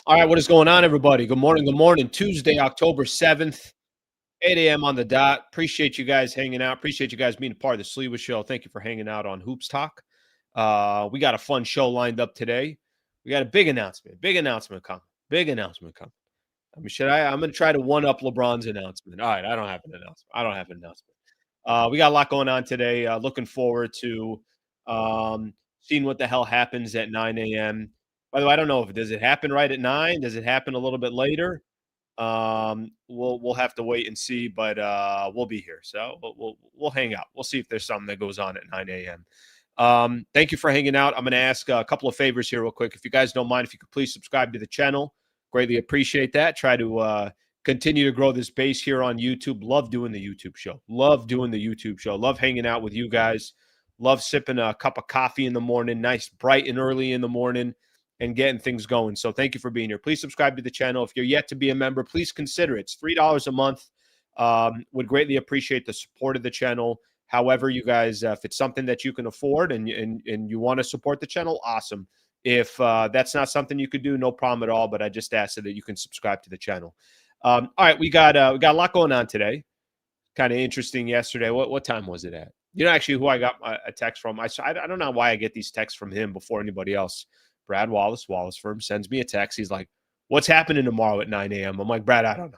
All right, what is going on, everybody? Good morning. Good morning. Tuesday, October 7th, 8 a.m. on the dot. Appreciate you guys hanging out. Appreciate you guys being a part of the Sliwa show. Thank you for hanging out on Hoops Talk. We got a fun show lined up today. We got a big announcement. Big announcement coming. Big announcement coming. I mean, I'm going to try to one up LeBron's announcement. All right, I don't have an announcement. We got a lot going on today. Looking forward to seeing what the hell happens at 9 a.m. By the way, I don't know if does it happen right at 9? Does it happen a little bit later? We'll have to wait and see, but we'll be here, so we'll hang out. We'll see if there's something that goes on at 9 a.m. Thank you for hanging out. I'm going to ask a couple of favors here real quick. If you guys don't mind, if you could please subscribe to the channel, greatly appreciate that. Try to continue to grow this base here on YouTube. Love doing the YouTube show. Love hanging out with you guys. Love sipping a cup of coffee in the morning, nice bright and early in the morning, and getting things going. So thank you for being here. Please subscribe to the channel. If you're yet to be a member, please consider it. It's $3 a month. Would greatly appreciate the support of the channel. However, you guys, if it's something that you can afford and you want to support the channel, awesome. If that's not something you could do, no problem at all. But I just ask that you can subscribe to the channel. All right, we got a lot going on today. Kind of interesting yesterday. What time was it at? You know, actually, who I got a text from. I don't know why I get these texts from him before anybody else. Brad Wallace firm sends me a text. He's like, "What's happening tomorrow at 9 a.m.?" I'm like, Brad, I don't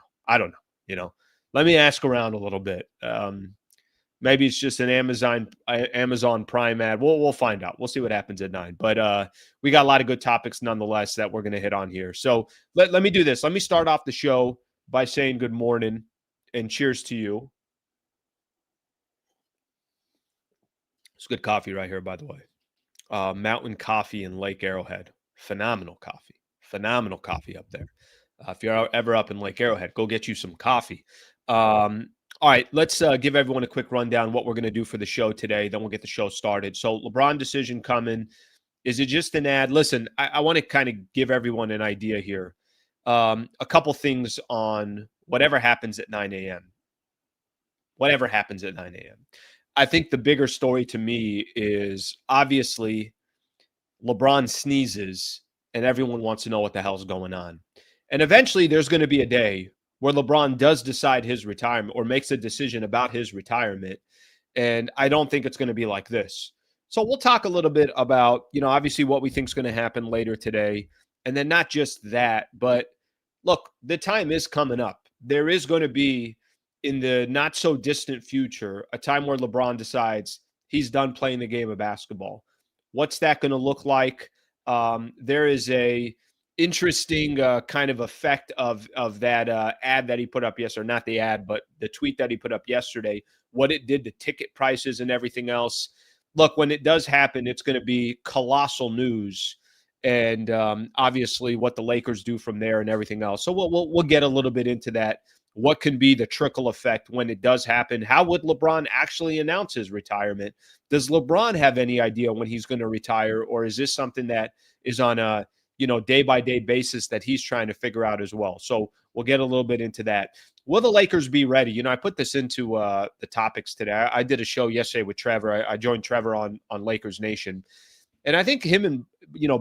know. You know, let me ask around a little bit. Maybe it's just an Amazon Prime ad. We'll find out. We'll see what happens at 9. But we got a lot of good topics nonetheless that we're going to hit on here. So let me do this. Let me start off the show by saying good morning and cheers to you. It's good coffee right here, by the way. Mountain Coffee in Lake Arrowhead. Phenomenal coffee up there. If you're ever up in Lake Arrowhead, go get you some coffee. All right, let's give everyone a quick rundown what we're going to do for the show today. Then we'll get the show started. So LeBron decision coming. Is it just an ad? Listen, I want to kind of give everyone an idea here. A couple things on whatever happens at 9 a.m. I think the bigger story to me is obviously LeBron sneezes and everyone wants to know what the hell's going on. And eventually there's going to be a day where LeBron does decide his retirement or makes a decision about his retirement. And I don't think it's going to be like this. So we'll talk a little bit about, obviously what we think is going to happen later today. And then not just that, but look, the time is coming up. There is going to be, in the not so distant future, a time where LeBron decides he's done playing the game of basketball. What's that going to look like? There is a interesting kind of effect of that ad that he put up yesterday, not the ad, but the tweet that he put up yesterday, what it did to ticket prices and everything else. Look, when it does happen, it's going to be colossal news. And obviously what the Lakers do from there and everything else. So we'll get a little bit into that. What can be the trickle effect when it does happen? How would LeBron actually announce his retirement? Does LeBron have any idea when he's going to retire? Or is this something that is on a day-by-day basis that he's trying to figure out as well? So we'll get a little bit into that. Will the Lakers be ready? I put this into the topics today. I did a show yesterday with Trevor. I joined Trevor on Lakers Nation. And I think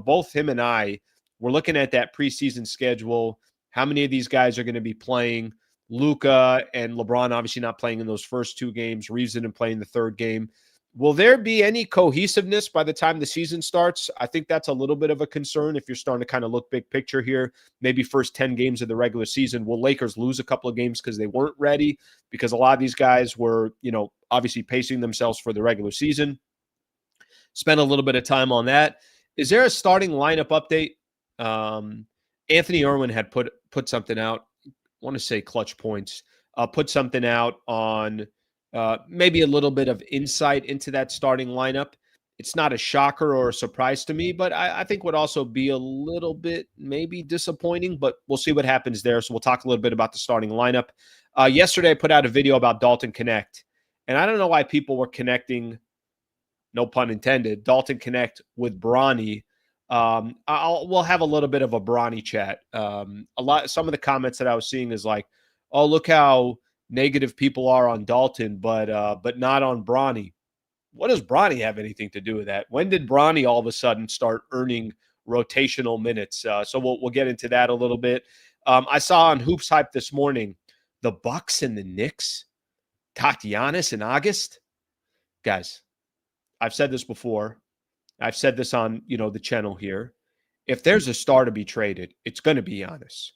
both him and I were looking at that preseason schedule. How many of these guys are going to be playing? Luka and LeBron obviously not playing in those first two games. Reeves didn't play in the third game. Will there be any cohesiveness by the time the season starts? I think that's a little bit of a concern if you're starting to kind of look big picture here. Maybe first 10 games of the regular season. Will Lakers lose a couple of games because they weren't ready? Because a lot of these guys were, obviously pacing themselves for the regular season. Spend a little bit of time on that. Is there a starting lineup update? Anthony Irwin had put something out. I want to say Clutch Points, put something out on maybe a little bit of insight into that starting lineup. It's not a shocker or a surprise to me, but I think would also be a little bit maybe disappointing, but we'll see what happens there. So we'll talk a little bit about the starting lineup. Yesterday, I put out a video about Dalton Connect, and I don't know why people were connecting, no pun intended, Dalton Connect with Bronny. We'll have a little bit of a Bronny chat. Some of the comments that I was seeing is like, oh, look how negative people are on Dalton, but not on Bronny. What does Bronny have anything to do with that? When did Bronny all of a sudden start earning rotational minutes. So we'll get into that a little bit. I saw on Hoops Hype this morning, the Bucks and the Knicks talked Giannis in August. Guys, I've said this before. I've said this on, the channel here. If there's a star to be traded, it's going to be Giannis.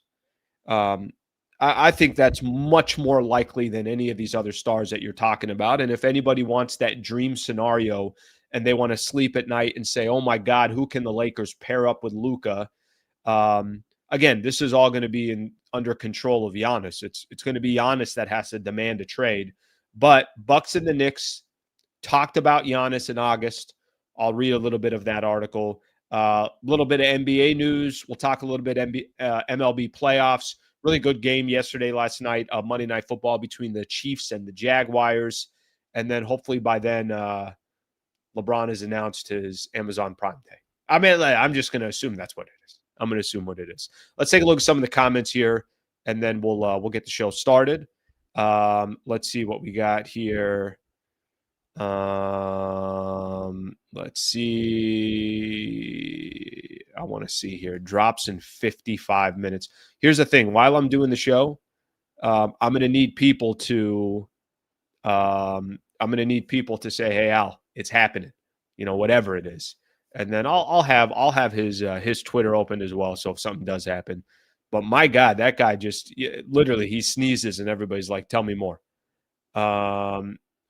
I think that's much more likely than any of these other stars that you're talking about. And if anybody wants that dream scenario and they want to sleep at night and say, oh my God, who can the Lakers pair up with Luka? Again, this is all going to be under control of Giannis. It's going to be Giannis that has to demand a trade. But Bucks and the Knicks talked about Giannis in August. I'll read a little bit of that article. A little bit of NBA news. We'll talk a little bit MLB playoffs. Really good game last night, Monday Night Football between the Chiefs and the Jaguars. And then hopefully by then, LeBron has announced his Amazon Prime Day. I mean, I'm just going to assume that's what it is. I'm going to assume what it is. Let's take a look at some of the comments here, and then we'll get the show started. Let's see what we got here. Let's see. I want to see here. Drops in 55 minutes. Here's the thing. While I'm doing the show, I'm going to need people to say, "Hey, Al, it's happening." Whatever it is. And then I'll have his Twitter open as well. So if something does happen, but my God, that guy just literally he sneezes and everybody's like, "Tell me more." All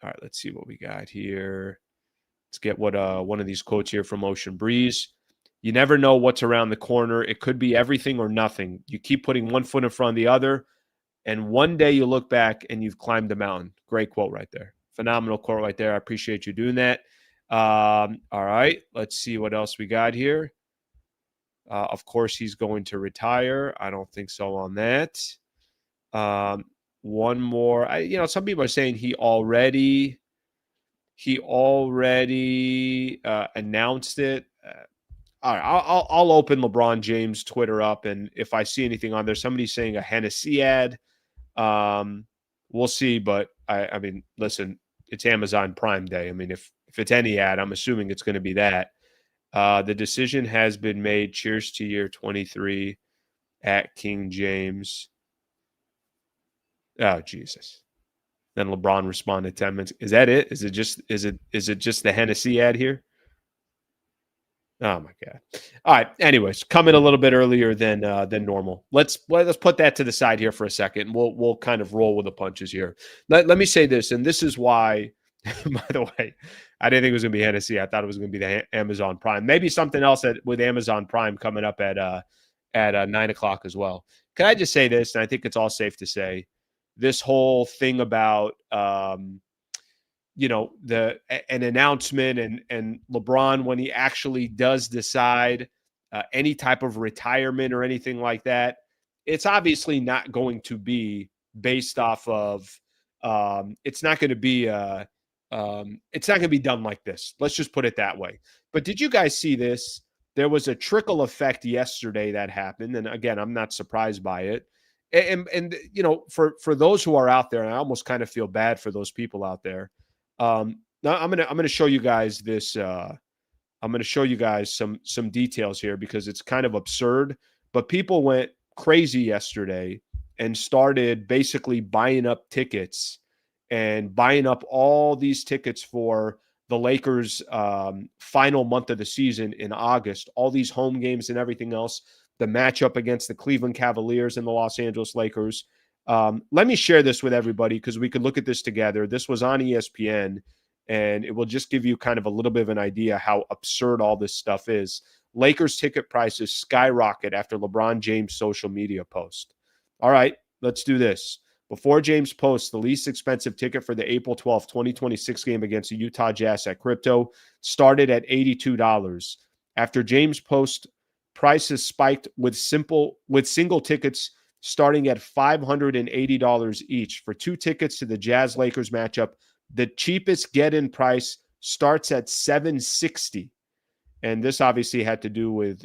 right, let's see what we got here. Let's get what one of these quotes here from Ocean Breeze. You never know what's around the corner. It could be everything or nothing. You keep putting one foot in front of the other, and one day you look back and you've climbed the mountain. Great quote right there. Phenomenal quote right there. I appreciate you doing that. All right, let's see what else we got here. Of course, he's going to retire. I don't think so on that. One more. Some people are saying he already announced it. All right, I'll open LeBron James Twitter up, and if I see anything on there, somebody's saying a Hennessy ad. We'll see, but I mean, listen, it's Amazon Prime Day. I mean, if it's any ad, I'm assuming it's going to be that. The decision has been made. Cheers to year 23 at King James. Oh, Jesus. Then LeBron responded 10 minutes. Is that it? Is it just the Hennessy ad here? Oh my God. All right. Anyways, coming a little bit earlier than normal. Let's put that to the side here for a second. We'll kind of roll with the punches here. Let me say this, and this is why, by the way, I didn't think it was going to be Hennessy. I thought it was going to be the Amazon Prime. Maybe something else with Amazon Prime coming up at 9:00 as well. Can I just say this? And I think it's all safe to say, this whole thing about an announcement and LeBron, when he actually does decide any type of retirement or anything like that, it's obviously not going to be based off of it's not going to be done like this. Let's just put it that way. But did you guys see this? There was a trickle effect yesterday that happened, and again, I'm not surprised by it. And for those who are out there, and I almost kind of feel bad for those people out there. Now I'm gonna show you guys this. I'm gonna show you guys some details here because it's kind of absurd. But people went crazy yesterday and started basically buying up tickets and buying up all these tickets for the Lakers' final month of the season in August. All these home games and everything else. The matchup against the Cleveland Cavaliers and the Los Angeles Lakers. Let me share this with everybody because we could look at this together. This was on ESPN, and it will just give you kind of a little bit of an idea how absurd all this stuff is. Lakers ticket prices skyrocket after LeBron James' social media post. All right, let's do this. Before James posts, the least expensive ticket for the April 12th, 2026 game against the Utah Jazz at Crypto started at $82. After James post, prices spiked with single tickets starting at $580 each. For 2 tickets to the Jazz-Lakers matchup, the cheapest get-in price starts at $760. And this obviously had to do with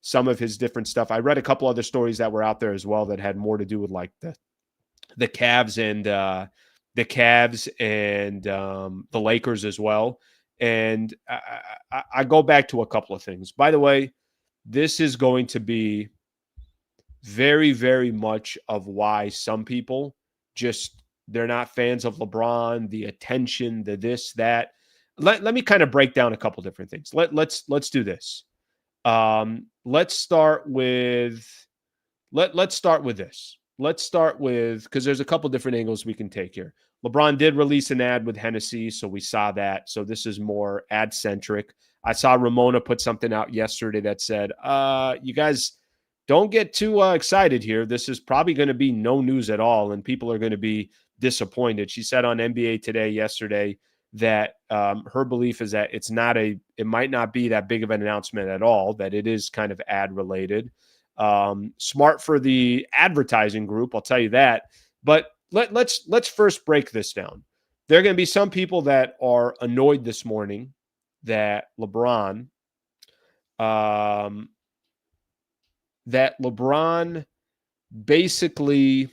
some of his different stuff. I read a couple other stories that were out there as well that had more to do with like the Cavs and the Lakers as well. And I go back to a couple of things. By the way, this is going to be very, very much of why some people just they're not fans of LeBron, the attention, the this, that. Let me kind of break down a couple different things. Let's do this. Let's start with let's start with this. Let's start with because there's a couple different angles we can take here. LeBron did release an ad with Hennessy, so we saw that. So this is more ad centric. I saw Ramona put something out yesterday that said, you guys don't get too excited here. This is probably going to be no news at all, and people are going to be disappointed. She said on NBA Today yesterday that her belief is that it might not be that big of an announcement at all, that it is kind of ad related. Smart for the advertising group, I'll tell you that. But let's first break this down. There are going to be some people that are annoyed this morning that LeBron basically,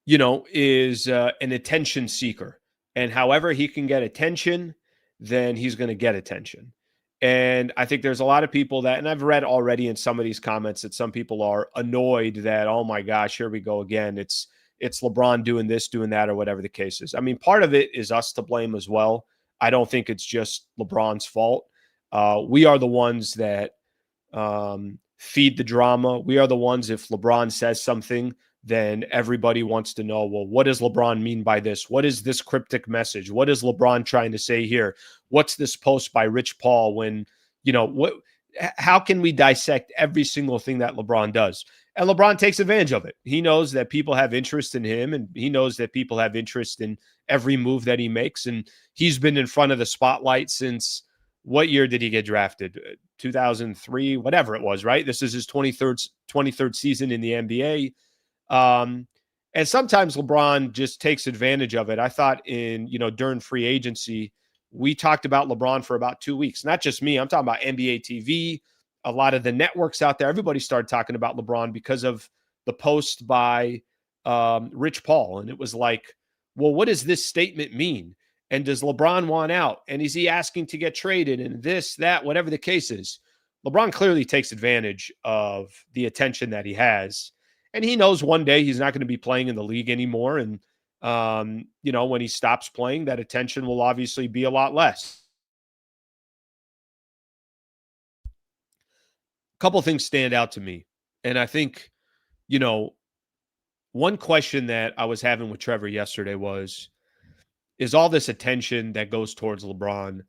is an attention seeker. And however he can get attention, then he's going to get attention. And I think there's a lot of people that, and I've read already in some of these comments that some people are annoyed that, oh my gosh, here we go again. It's LeBron doing this, doing that, or whatever the case is. I mean, part of it is us to blame as well. I don't think it's just LeBron's fault. We are the ones that feed the drama. We are the ones, if LeBron says something, then everybody wants to know, well, what does LeBron mean by this? What is this cryptic message? What is LeBron trying to say here? What's this post by Rich Paul when, how can we dissect every single thing that LeBron does? And LeBron takes advantage of it. He knows that people have interest in him, and he knows that people have interest in every move that he makes. And he's been in front of the spotlight since what year did he get drafted? 2003, whatever it was, right? This is his 23rd season in the NBA. And sometimes LeBron just takes advantage of it. I thought during free agency, we talked about LeBron for about 2 weeks. Not just me. I'm talking about NBA TV. A lot of the networks out there, everybody started talking about LeBron because of the post by Rich Paul. And it was like, well, what does this statement mean? And does LeBron want out? And is he asking to get traded? And this, that, whatever the case is. LeBron clearly takes advantage of the attention that he has. And he knows one day he's not going to be playing in the league anymore. And, when he stops playing, that attention will obviously be a lot less. A couple things stand out to me. And I think, one question that I was having with Trevor yesterday was, is all this attention that goes towards LeBron,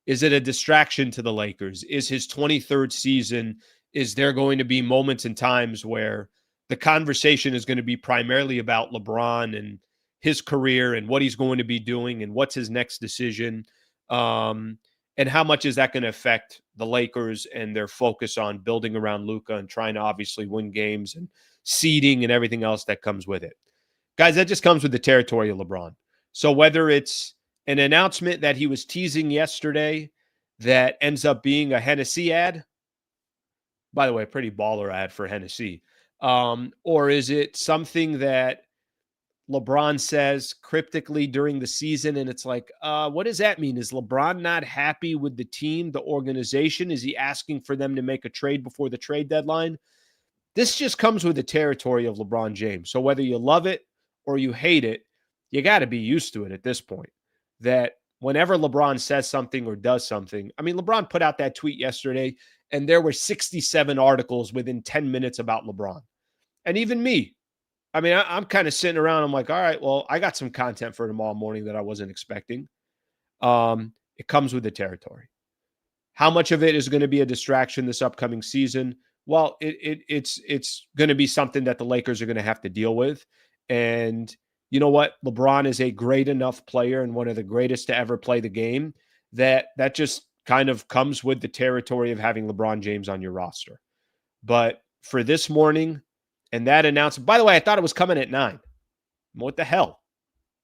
is it a distraction to the Lakers? Is his 23rd season, is there going to be moments and times where the conversation is going to be primarily about LeBron and his career and what he's going to be doing and what's his next decision? And how much is that going to affect the Lakers and their focus on building around Luka and trying to obviously win games and seeding and everything else that comes with it? Guys, that just comes with the territory of LeBron. So whether it's an announcement that he was teasing yesterday that ends up being a Hennessy ad, by the way, a pretty baller ad for Hennessy, or is it something that LeBron says cryptically during the season, and it's like, what does that mean? Is LeBron not happy with the team, the organization? Is he asking for them to make a trade before the trade deadline? This just comes with the territory of LeBron James. So whether you love it or you hate it, you got to be used to it at this point. That whenever LeBron says something or does something, I mean, LeBron put out that tweet yesterday, and there were 67 articles within 10 minutes about LeBron. And even me, I mean, I'm kind of sitting around. I'm like, all right, well, I got some content for tomorrow morning that I wasn't expecting. It comes with the territory. How much of it is going to be a distraction this upcoming season? Well, it's going to be something that the Lakers are going to have to deal with. And you know what? LeBron is a great enough player and one of the greatest to ever play the game that just kind of comes with the territory of having LeBron James on your roster. But for this morning and that announcement, by the way, I thought it was coming at 9. What the hell?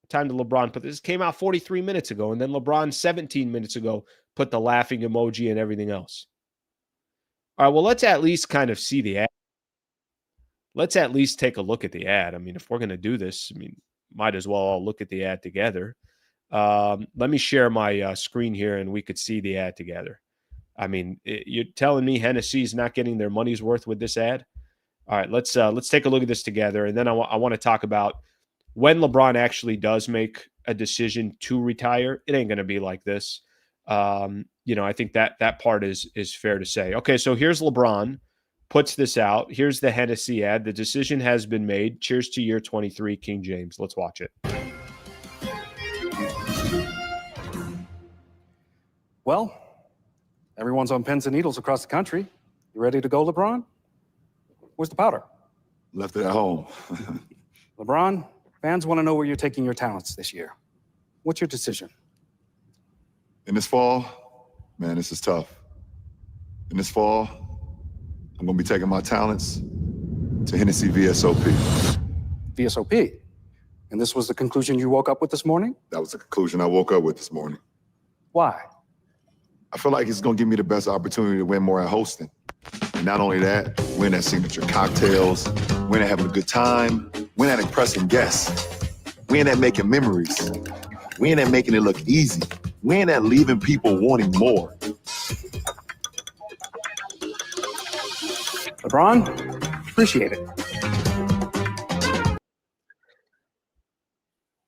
Time to LeBron put this came out 43 minutes ago, and then LeBron 17 minutes ago put the laughing emoji and everything else. All right, well, let's at least kind of see the ad. Let's at least take a look at the ad. I mean, if we're going to do this, I mean, might as well all look at the ad together. Let me share my screen here, and we could see the ad together. I mean, you're telling me Hennessy's not getting their money's worth with this ad? All right, let's take a look at this together, and then I want to talk about when LeBron actually does make a decision to retire. It ain't going to be like this. I think that part is fair to say. Okay, so here's LeBron puts this out. Here's the Hennessy ad. The decision has been made. Cheers to year 23, King James. Let's watch it. Well, everyone's on pins and needles across the country. You ready to go, LeBron? Where's the powder? Left it at home. LeBron, fans want to know where you're taking your talents this year. What's your decision? In this fall, man, this is tough. In this fall, I'm going to be taking my talents to Hennessy VSOP. VSOP? And this was the conclusion you woke up with this morning? That was the conclusion I woke up with this morning. Why? I feel like it's going to give me the best opportunity to win more at hosting. And not only that, win at signature cocktails, win at having a good time, win at impressing guests, win at making memories, win at making it look easy, win at leaving people wanting more. LeBron, appreciate it.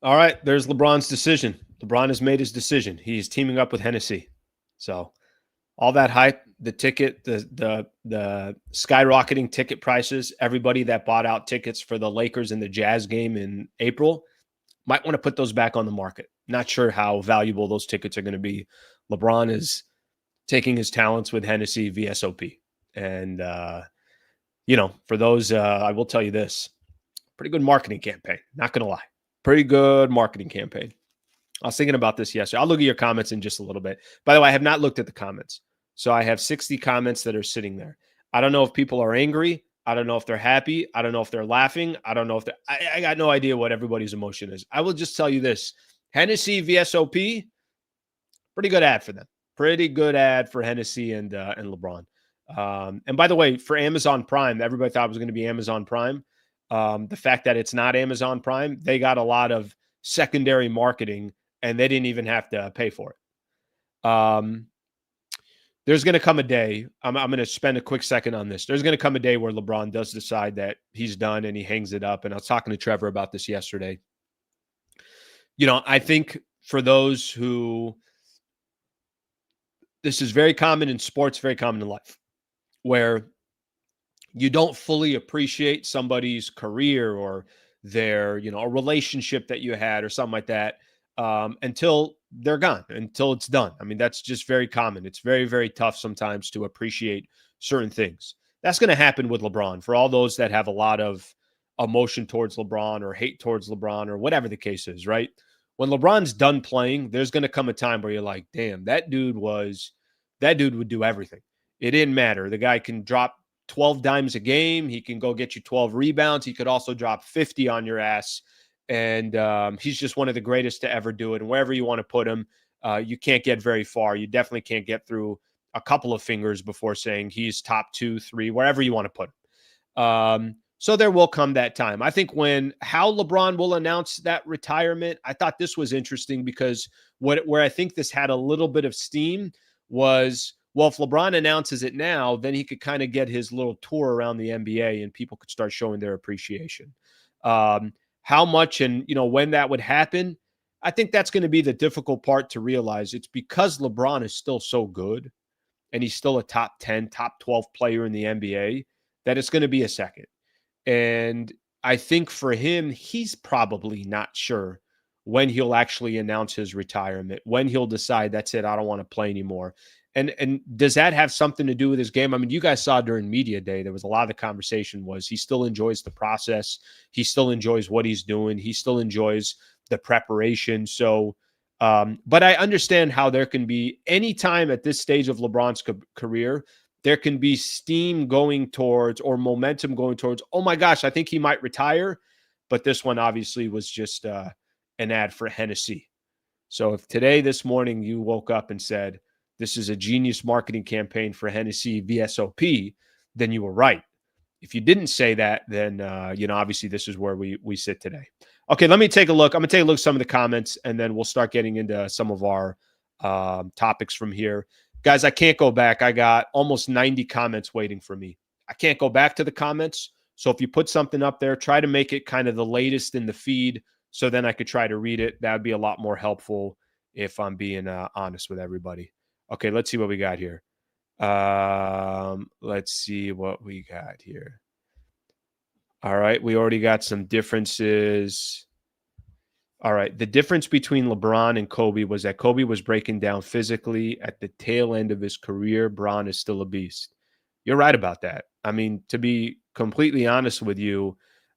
All right, there's LeBron's decision. LeBron has made his decision. He's teaming up with Hennessy. So all that hype, the ticket, the skyrocketing ticket prices, everybody that bought out tickets for the Lakers and the Jazz game in April might want to put those back on the market. Not sure how valuable those tickets are going to be. LeBron is taking his talents with Hennessy VSOP. And, for those, I will tell you this, pretty good marketing campaign. Not going to lie. Pretty good marketing campaign. I was thinking about this yesterday. I'll look at your comments in just a little bit. By the way, I have not looked at the comments. So I have 60 comments that are sitting there. I don't know if people are angry. I don't know if they're happy. I don't know if they're laughing. I don't know if I got no idea what everybody's emotion is. I will just tell you this. Hennessy VSOP, pretty good ad for them. Pretty good ad for Hennessy and LeBron. And by the way, for Amazon Prime, everybody thought it was going to be Amazon Prime. The fact that it's not Amazon Prime, they got a lot of secondary marketing and they didn't even have to pay for it. There's going to come a day, I'm going to spend a quick second on this. There's going to come a day where LeBron does decide that he's done and he hangs it up. And I was talking to Trevor about this yesterday. I think for those who, this is very common in sports, very common in life, where you don't fully appreciate somebody's career or their, a relationship that you had or something like that until they're gone, until it's done. I mean, that's just very common. It's very, very tough sometimes to appreciate certain things. That's going to happen with LeBron for all those that have a lot of emotion towards LeBron or hate towards LeBron or whatever the case is, right? When LeBron's done playing, there's going to come a time where you're like, damn, that dude would do everything. It didn't matter. The guy can drop 12 dimes a game. He can go get you 12 rebounds. He could also drop 50 on your ass. And he's just one of the greatest to ever do it. And wherever you want to put him, you can't get very far. You definitely can't get through a couple of fingers before saying he's top 2, 3, wherever you want to put him. So there will come that time. I think how LeBron will announce that retirement, I thought this was interesting because where I think this had a little bit of steam was, well, if LeBron announces it now, then he could kind of get his little tour around the NBA and people could start showing their appreciation. How much and, when that would happen, I think that's going to be the difficult part to realize. It's because LeBron is still so good and he's still a top 10, top 12 player in the NBA that it's going to be a second. And I think for him, he's probably not sure when he'll actually announce his retirement, when he'll decide that's it, I don't want to play anymore. And does that have something to do with his game? I mean, you guys saw during media day, there was a lot of the conversation was he still enjoys the process. He still enjoys what he's doing. He still enjoys the preparation. So, but I understand how there can be any time at this stage of LeBron's career, there can be steam going towards or momentum going towards, oh my gosh, I think he might retire. But this one obviously was just an ad for Hennessy. So if this morning you woke up and said, this is a genius marketing campaign for Hennessy VSOP, then you were right. If you didn't say that, then, obviously this is where we sit today. Okay, let me take a look. I'm going to take a look at some of the comments, and then we'll start getting into some of our topics from here. Guys, I can't go back. I got almost 90 comments waiting for me. I can't go back to the comments. So if you put something up there, try to make it kind of the latest in the feed so then I could try to read it. That would be a lot more helpful if I'm being honest with everybody. Okay, let's see what we got here. Let's see what we got here. All right, we already got some differences. All right, the difference between LeBron and Kobe was that Kobe was breaking down physically at the tail end of his career. Bron is still a beast. You're right about that. I mean, to be completely honest with you,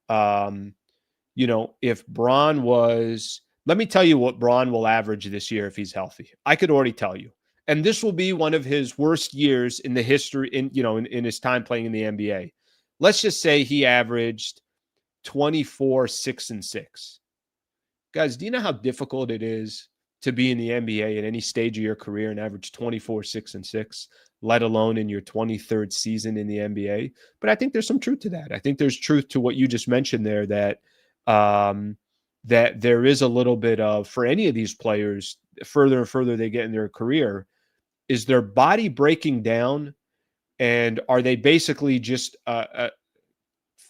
if Bron was, let me tell you what Bron will average this year if he's healthy. I could already tell you. And this will be one of his worst years in the history, in his time playing in the NBA. Let's just say he averaged 24, 6, and 6. Guys, do you know how difficult it is to be in the NBA at any stage of your career and average 24, 6, and 6, let alone in your 23rd season in the NBA? But I think there's some truth to that. I think there's truth to what you just mentioned there, that there is a little bit of, for any of these players, further and further they get in their career, is their body breaking down, and are they basically just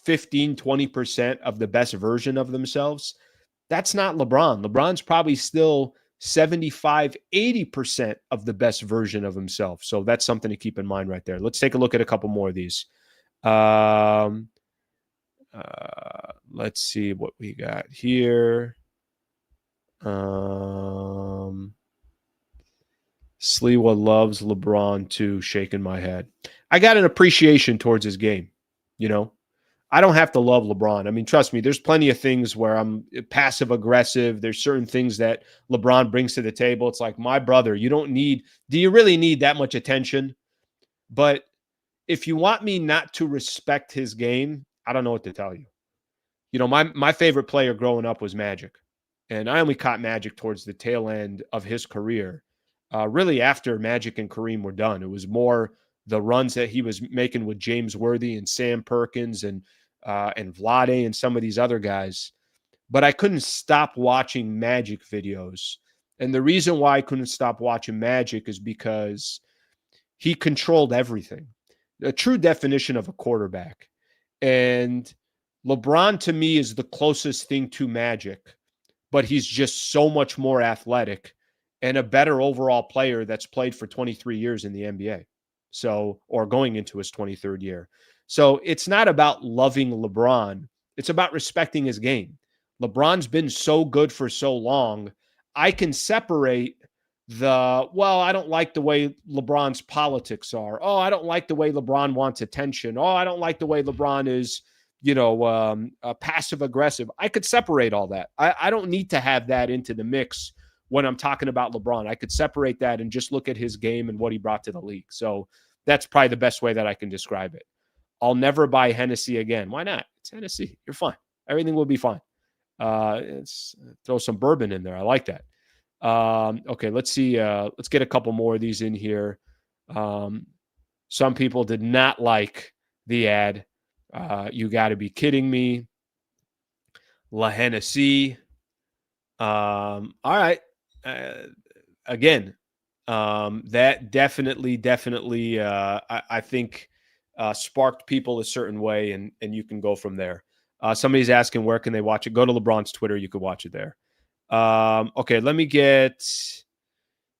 15, 20% of the best version of themselves? That's not LeBron. LeBron's probably still 75, 80% of the best version of himself. So that's something to keep in mind right there. Let's take a look at a couple more of these. Let's see what we got here. Sliwa loves LeBron too, shaking my head. I got an appreciation towards his game, I don't have to love LeBron. I mean, trust me, there's plenty of things where I'm passive aggressive. There's certain things that LeBron brings to the table. It's like, my brother, do you really need that much attention? But if you want me not to respect his game, I don't know what to tell you. My favorite player growing up was Magic. And I only caught Magic towards the tail end of his career. Really after Magic and Kareem were done. It was more the runs that he was making with James Worthy and Sam Perkins and Vlade and some of these other guys. But I couldn't stop watching Magic videos. And the reason why I couldn't stop watching Magic is because he controlled everything. A true definition of a quarterback. And LeBron, to me, is the closest thing to Magic, but he's just so much more athletic and a better overall player that's played for 23 years in the NBA. Or going into his 23rd year. So it's not about loving LeBron. It's about respecting his game. LeBron's been so good for so long. I can separate I don't like the way LeBron's politics are. Oh, I don't like the way LeBron wants attention. Oh, I don't like the way LeBron is, passive aggressive. I could separate all that. I don't need to have that into the mix when I'm talking about LeBron. I could separate that and just look at his game and what he brought to the league. So that's probably the best way that I can describe it. I'll never buy Hennessy again. Why not? It's Hennessy. You're fine. Everything will be fine. Throw some bourbon in there. I like that. Okay, let's see. Let's get a couple more of these in here. Some people did not like the ad. You got to be kidding me. La Hennessy. All right. Again, that definitely, I think, sparked people a certain way, and you can go from there. Somebody's asking, where can they watch it? Go to LeBron's Twitter. You could watch it there. Okay,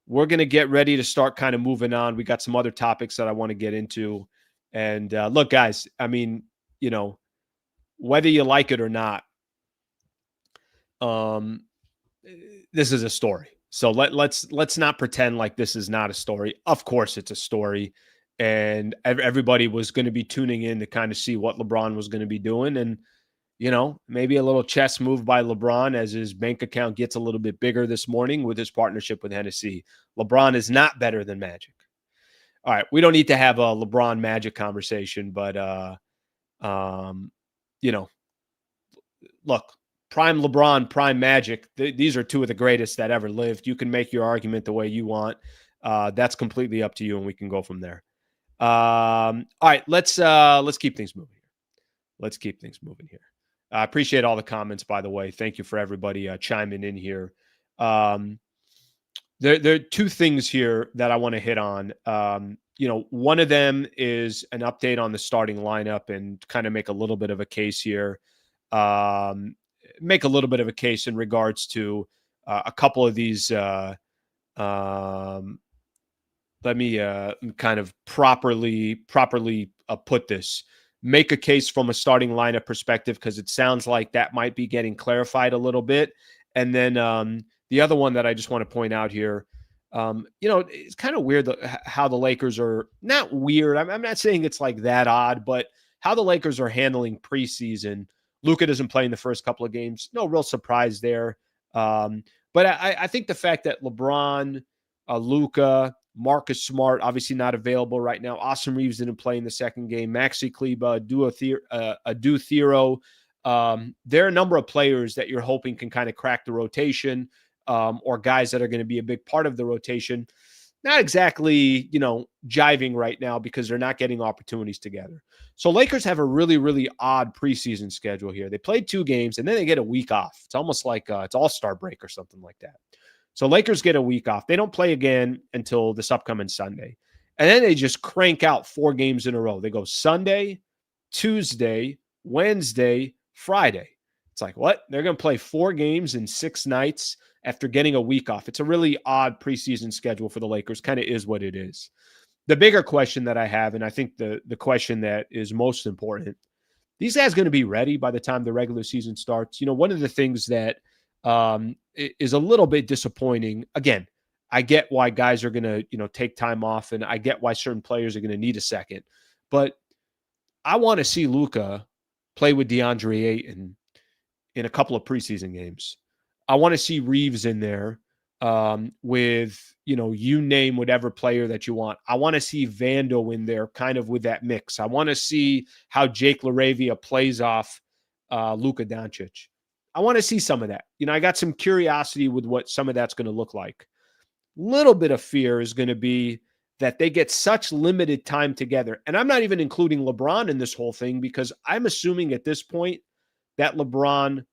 we're going to get ready to start kind of moving on. We got some other topics that I want to get into. And look, guys, I mean, whether you like it or not, this is a story. So let's not pretend like this is not a story. Of course it's a story. And everybody was going to be tuning in to kind of see what LeBron was going to be doing. And, maybe a little chess move by LeBron as his bank account gets a little bit bigger this morning with his partnership with Hennessy. LeBron is not better than Magic. All right, we don't need to have a LeBron Magic conversation, but, look, prime LeBron, prime Magic, these are two of the greatest that ever lived. You can make your argument the way you want. That's completely up to you, and we can go from there. All right, let's keep things moving here. Let's keep things moving here. I appreciate all the comments, by the way. Thank you for everybody chiming in here. The There are two things here that I want to hit on. One of them is an update on the starting lineup and kind of make a little bit of a case here. Make a little bit of a case in regards to a couple of these. Let me kind of properly put this. Make a case from a starting lineup perspective, because it sounds like that might be getting clarified a little bit. And then the other one that I just want to point out here, it's kind of weird how the Lakers are not weird. I'm not saying it's like that odd, but how the Lakers are handling preseason. Luka doesn't play in the first couple of games. No real surprise there. But I think the fact that LeBron, Luka, Marcus Smart, obviously not available right now. Austin Reeves didn't play in the second game. Maxi Kleba, Adu Thero. There are a number of players that you're hoping can kind of crack the rotation, or guys that are going to be a big part of the rotation. Not exactly, jiving right now because they're not getting opportunities together. So Lakers have a really, really odd preseason schedule here. They played 2 games and then they get a week off. It's almost like it's All-Star break or something like that. So Lakers get a week off. They don't play again until this upcoming Sunday. And then they just crank out 4 games in a row. They go Sunday, Tuesday, Wednesday, Friday. It's like, what? They're going to play 4 games in 6 nights after getting a week off. It's a really odd preseason schedule for the Lakers. Kind of is what it is. The bigger question that I have, and I think the question that is most important, these guys going to be ready by the time the regular season starts? One of the things that is a little bit disappointing. Again, I get why guys are going to, take time off, and I get why certain players are going to need a second. But I want to see Luka play with DeAndre Ayton in a couple of preseason games. I want to see Reeves in there with, you name whatever player that you want. I want to see Vando in there kind of with that mix. I want to see how Jake LaRavia plays off Luka Doncic. I want to see some of that. I got some curiosity with what some of that's going to look like. Little bit of fear is going to be that they get such limited time together. And I'm not even including LeBron in this whole thing, because I'm assuming at this point that LeBron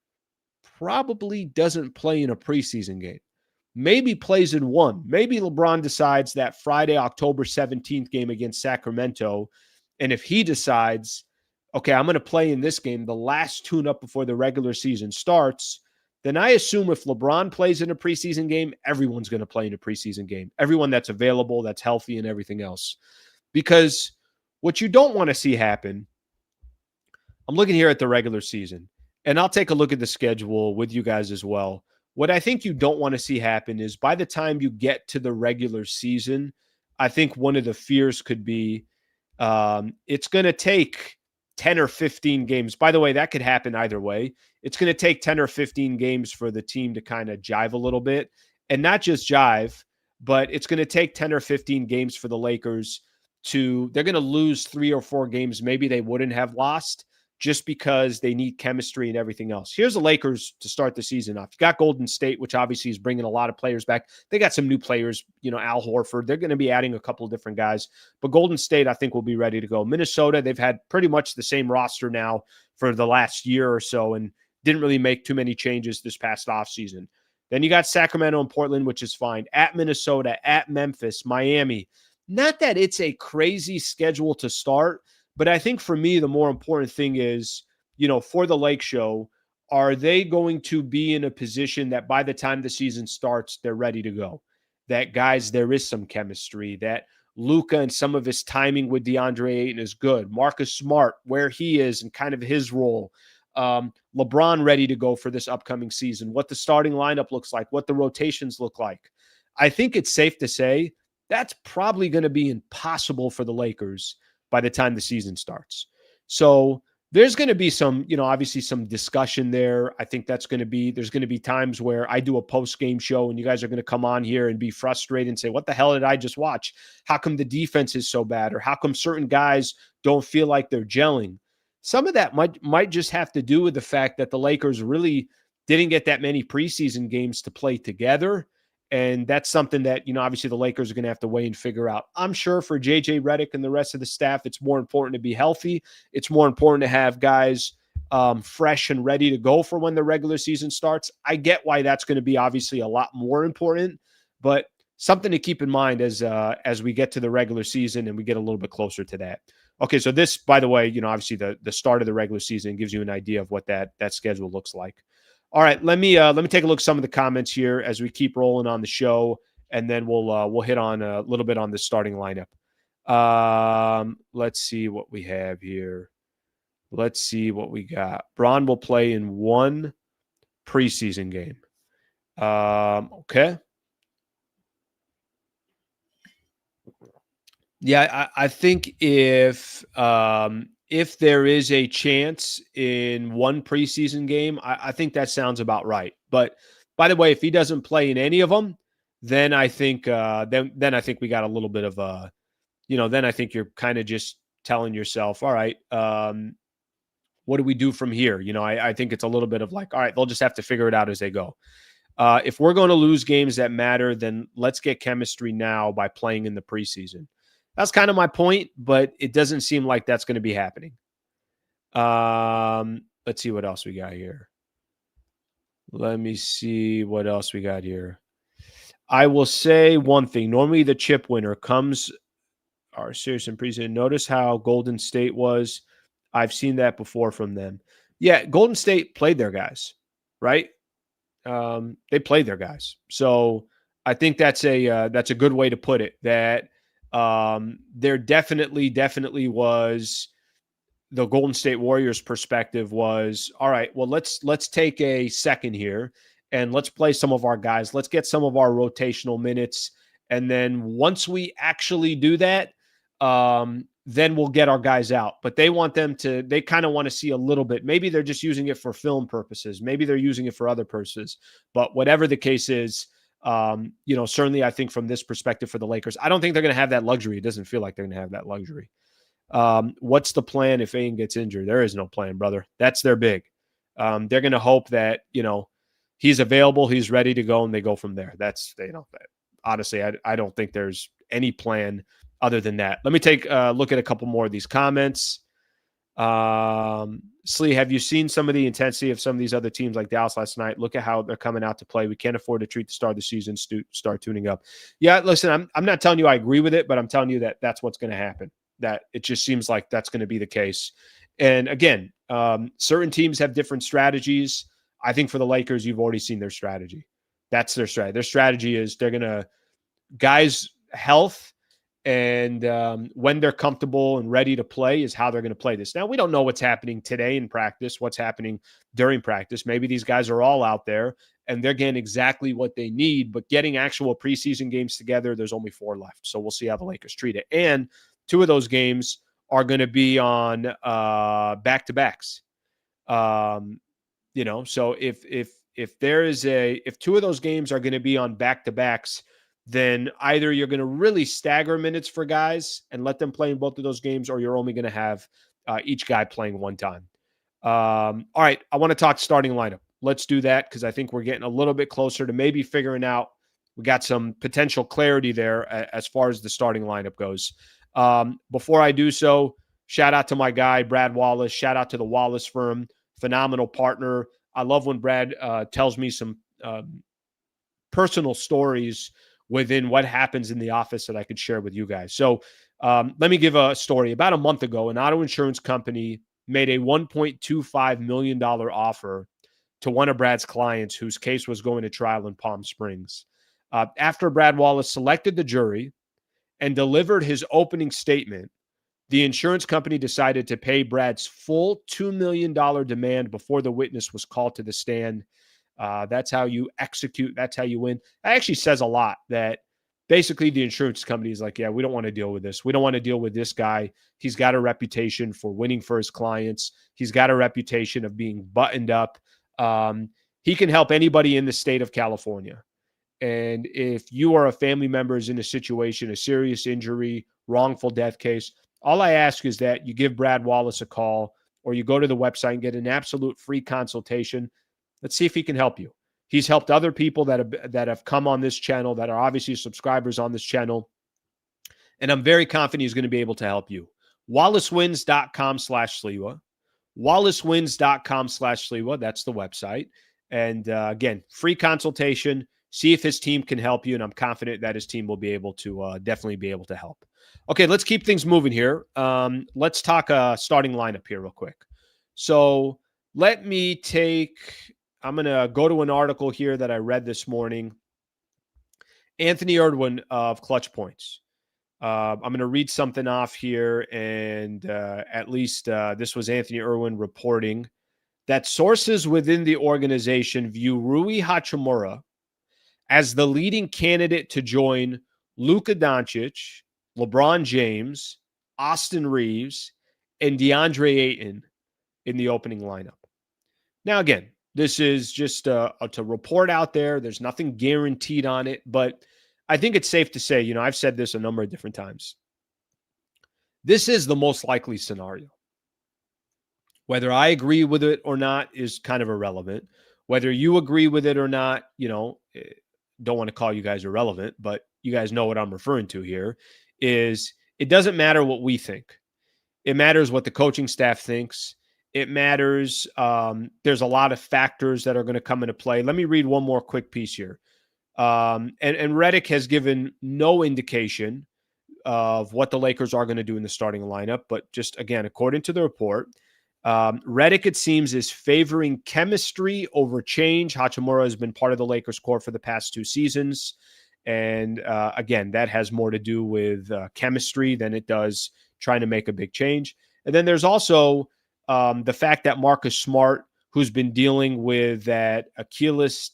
probably doesn't play in a preseason game. Maybe plays in one. Maybe LeBron decides that Friday, October 17th game against Sacramento, and if he decides, okay, I'm going to play in this game, the last tune-up before the regular season starts, then I assume if LeBron plays in a preseason game, everyone's going to play in a preseason game. Everyone that's available, that's healthy, and everything else. Because what you don't want to see happen, I'm looking here at the regular season, and I'll take a look at the schedule with you guys as well. What I think you don't want to see happen is by the time you get to the regular season, I think one of the fears could be it's going to take 10 or 15 games. By the way, that could happen either way. It's going to take 10 or 15 games for the team to kind of jive a little bit, and not just jive, but it's going to take 10 or 15 games for the Lakers they're going to lose 3 or 4 games maybe they wouldn't have lost, just because they need chemistry and everything else. Here's the Lakers to start the season off. You got Golden State, which obviously is bringing a lot of players back. They got some new players, Al Horford. They're going to be adding a couple of different guys. But Golden State, I think, will be ready to go. Minnesota, they've had pretty much the same roster now for the last year or so and didn't really make too many changes this past offseason. Then you got Sacramento and Portland, which is fine. At Minnesota, at Memphis, Miami. Not that it's a crazy schedule to start, but I think for me, the more important thing is, for the Lake Show, are they going to be in a position that by the time the season starts, they're ready to go? That, guys, there is some chemistry, that Luka and some of his timing with DeAndre Ayton is good. Marcus Smart, where he is and kind of his role. LeBron ready to go for this upcoming season. What the starting lineup looks like, what the rotations look like. I think it's safe to say that's probably going to be impossible for the Lakers by the time the season starts. So there's going to be some, obviously some discussion there. I think there's going to be times where I do a post-game show and you guys are going to come on here and be frustrated and say, what the hell did I just watch? How come the defense is so bad? Or how come certain guys don't feel like they're gelling? Some of that might just have to do with the fact that the Lakers really didn't get that many preseason games to play together. And that's something that, obviously the Lakers are going to have to weigh and figure out. I'm sure for JJ Redick and the rest of the staff, it's more important to be healthy. It's more important to have guys fresh and ready to go for when the regular season starts. I get why that's going to be obviously a lot more important, but something to keep in mind as we get to the regular season and we get a little bit closer to that. Okay, so this, by the way, obviously the start of the regular season gives you an idea of what that schedule looks like. All right, let me take a look at some of the comments here as we keep rolling on the show, and then we'll hit on a little bit on the starting lineup. Let's see what we have here. Let's see what we got. Bron will play in one preseason game. Okay. Yeah, I think if there is a chance in one preseason game, I think that sounds about right. But by the way, if he doesn't play in any of them, then I think then I think we got a little bit of a, then I think you're kind of just telling yourself, all right, what do we do from here? I think it's a little bit of like, all right, they'll just have to figure it out as they go. If we're going to lose games that matter, then let's get chemistry now by playing in the preseason. That's kind of my point, but it doesn't seem like that's going to be happening. Let's see what else we got here. Let me see what else we got here. I will say one thing. Normally the chip winner comes our series in preseason. Notice how Golden State was. I've seen that before from them. Yeah, Golden State played their guys, right? They played their guys. So I think that's a good way to put it, that there definitely was the Golden State Warriors perspective was, all right, well, let's take a second here and let's play some of our guys. Let's get some of our rotational minutes. And then once we actually do that, then we'll get our guys out. But they kind of want to see a little bit. Maybe they're just using it for film purposes. Maybe they're using it for other purposes. But whatever the case is, certainly I think from this perspective for the Lakers, I don't think they're going to have that luxury. It doesn't feel like they're going to have that luxury. What's the plan if Ayton gets injured? There is no plan, brother. That's their big. They're going to hope that, he's available, he's ready to go, and they go from there. That's, honestly, I don't think there's any plan other than that. Let me take a look at a couple more of these comments. Slee, have you seen some of the intensity of some of these other teams like Dallas last night? Look at how they're coming out to play. We can't afford to treat the start of the season, start tuning up. Yeah, listen, I'm not telling you I agree with it, but I'm telling you that that's what's going to happen. That it just seems like that's going to be the case. And again, certain teams have different strategies. I think for the Lakers, you've already seen their strategy. That's their strategy. Their strategy is they're going to guys' health and when they're comfortable and ready to play is how they're going to play this. Now, we don't know what's happening today in practice, what's happening during practice. Maybe these guys are all out there and they're getting exactly what they need, but getting actual preseason games together, there's only 4 left. So we'll see how the Lakers treat it. And 2 of those games are going to be on back-to-backs. So if 2 of those games are going to be on back-to-backs, then either you're going to really stagger minutes for guys and let them play in both of those games, or you're only going to have each guy playing one time. All right, I want to talk starting lineup. Let's do that because I think we're getting a little bit closer to maybe figuring out. We got some potential clarity there as far as the starting lineup goes. Before I do so, shout out to my guy, Brad Wallace. Shout out to the Wallace firm. Phenomenal partner. I love when Brad tells me some personal stories within what happens in the office that I could share with you guys. So let me give a story. About a month ago, an auto insurance company made a $1.25 million offer to one of Brad's clients whose case was going to trial in Palm Springs. After Brad Wallace selected the jury and delivered his opening statement, the insurance company decided to pay Brad's full $2 million demand before the witness was called to the stand. That's how you execute. That's how you win. That actually says a lot that basically the insurance company is like, yeah, we don't want to deal with this. We don't want to deal with this guy. He's got a reputation for winning for his clients. He's got a reputation of being buttoned up. He can help anybody in the state of California. And if you are a family member is in a situation, a serious injury, wrongful death case, all I ask is that you give Brad Wallace a call or you go to the website and get an absolute free consultation. Let's see if he can help you. He's helped other people that have come on this channel that are obviously subscribers on this channel. And I'm very confident he's going to be able to help you. WallaceWins.com/Sliwa. WallaceWins.com/Sliwa. That's the website. And again, free consultation. See if his team can help you, and I'm confident that his team will be able to definitely be able to help. Okay, let's keep things moving here. Let's talk starting lineup here real quick. So let me I'm going to go to an article here that I read this morning. Anthony Irwin of Clutch Points. I'm going to read something off here, and at least this was Anthony Irwin reporting that sources within the organization view Rui Hachimura as the leading candidate to join Luka Doncic, LeBron James, Austin Reeves, and DeAndre Ayton in the opening lineup. Now, again, this is just to report out there. There's nothing guaranteed on it, but I think it's safe to say, I've said this a number of different times. This is the most likely scenario. Whether I agree with it or not is kind of irrelevant. Whether you agree with it or not, don't want to call you guys irrelevant, but you guys know what I'm referring to here, is it doesn't matter what we think. It matters what the coaching staff thinks. It matters. There's a lot of factors that are going to come into play. Let me read one more quick piece here. And Redick has given no indication of what the Lakers are going to do in the starting lineup. But just, again, according to the report, Redick, it seems, is favoring chemistry over change. Hachimura has been part of the Lakers core for the past 2 seasons. And again, that has more to do with chemistry than it does trying to make a big change. And then there's also the fact that Marcus Smart, who's been dealing with that Achilles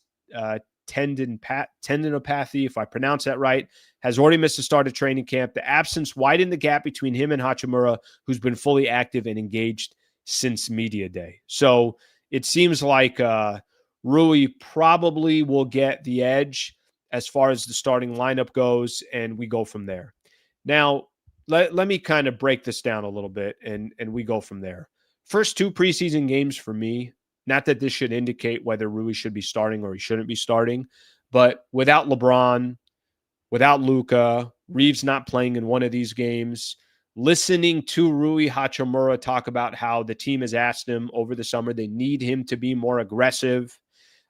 tendinopathy, if I pronounce that right, has already missed the start of training camp. The absence widened the gap between him and Hachimura, who's been fully active and engaged since media day. So it seems like Rui probably will get the edge as far as the starting lineup goes, and we go from there. Now, let me kind of break this down a little bit, and we go from there. First 2 preseason games for me, not that this should indicate whether Rui should be starting or he shouldn't be starting, but without LeBron, without Luka, Reeves not playing in one of these games, listening to Rui Hachimura talk about how the team has asked him over the summer they need him to be more aggressive.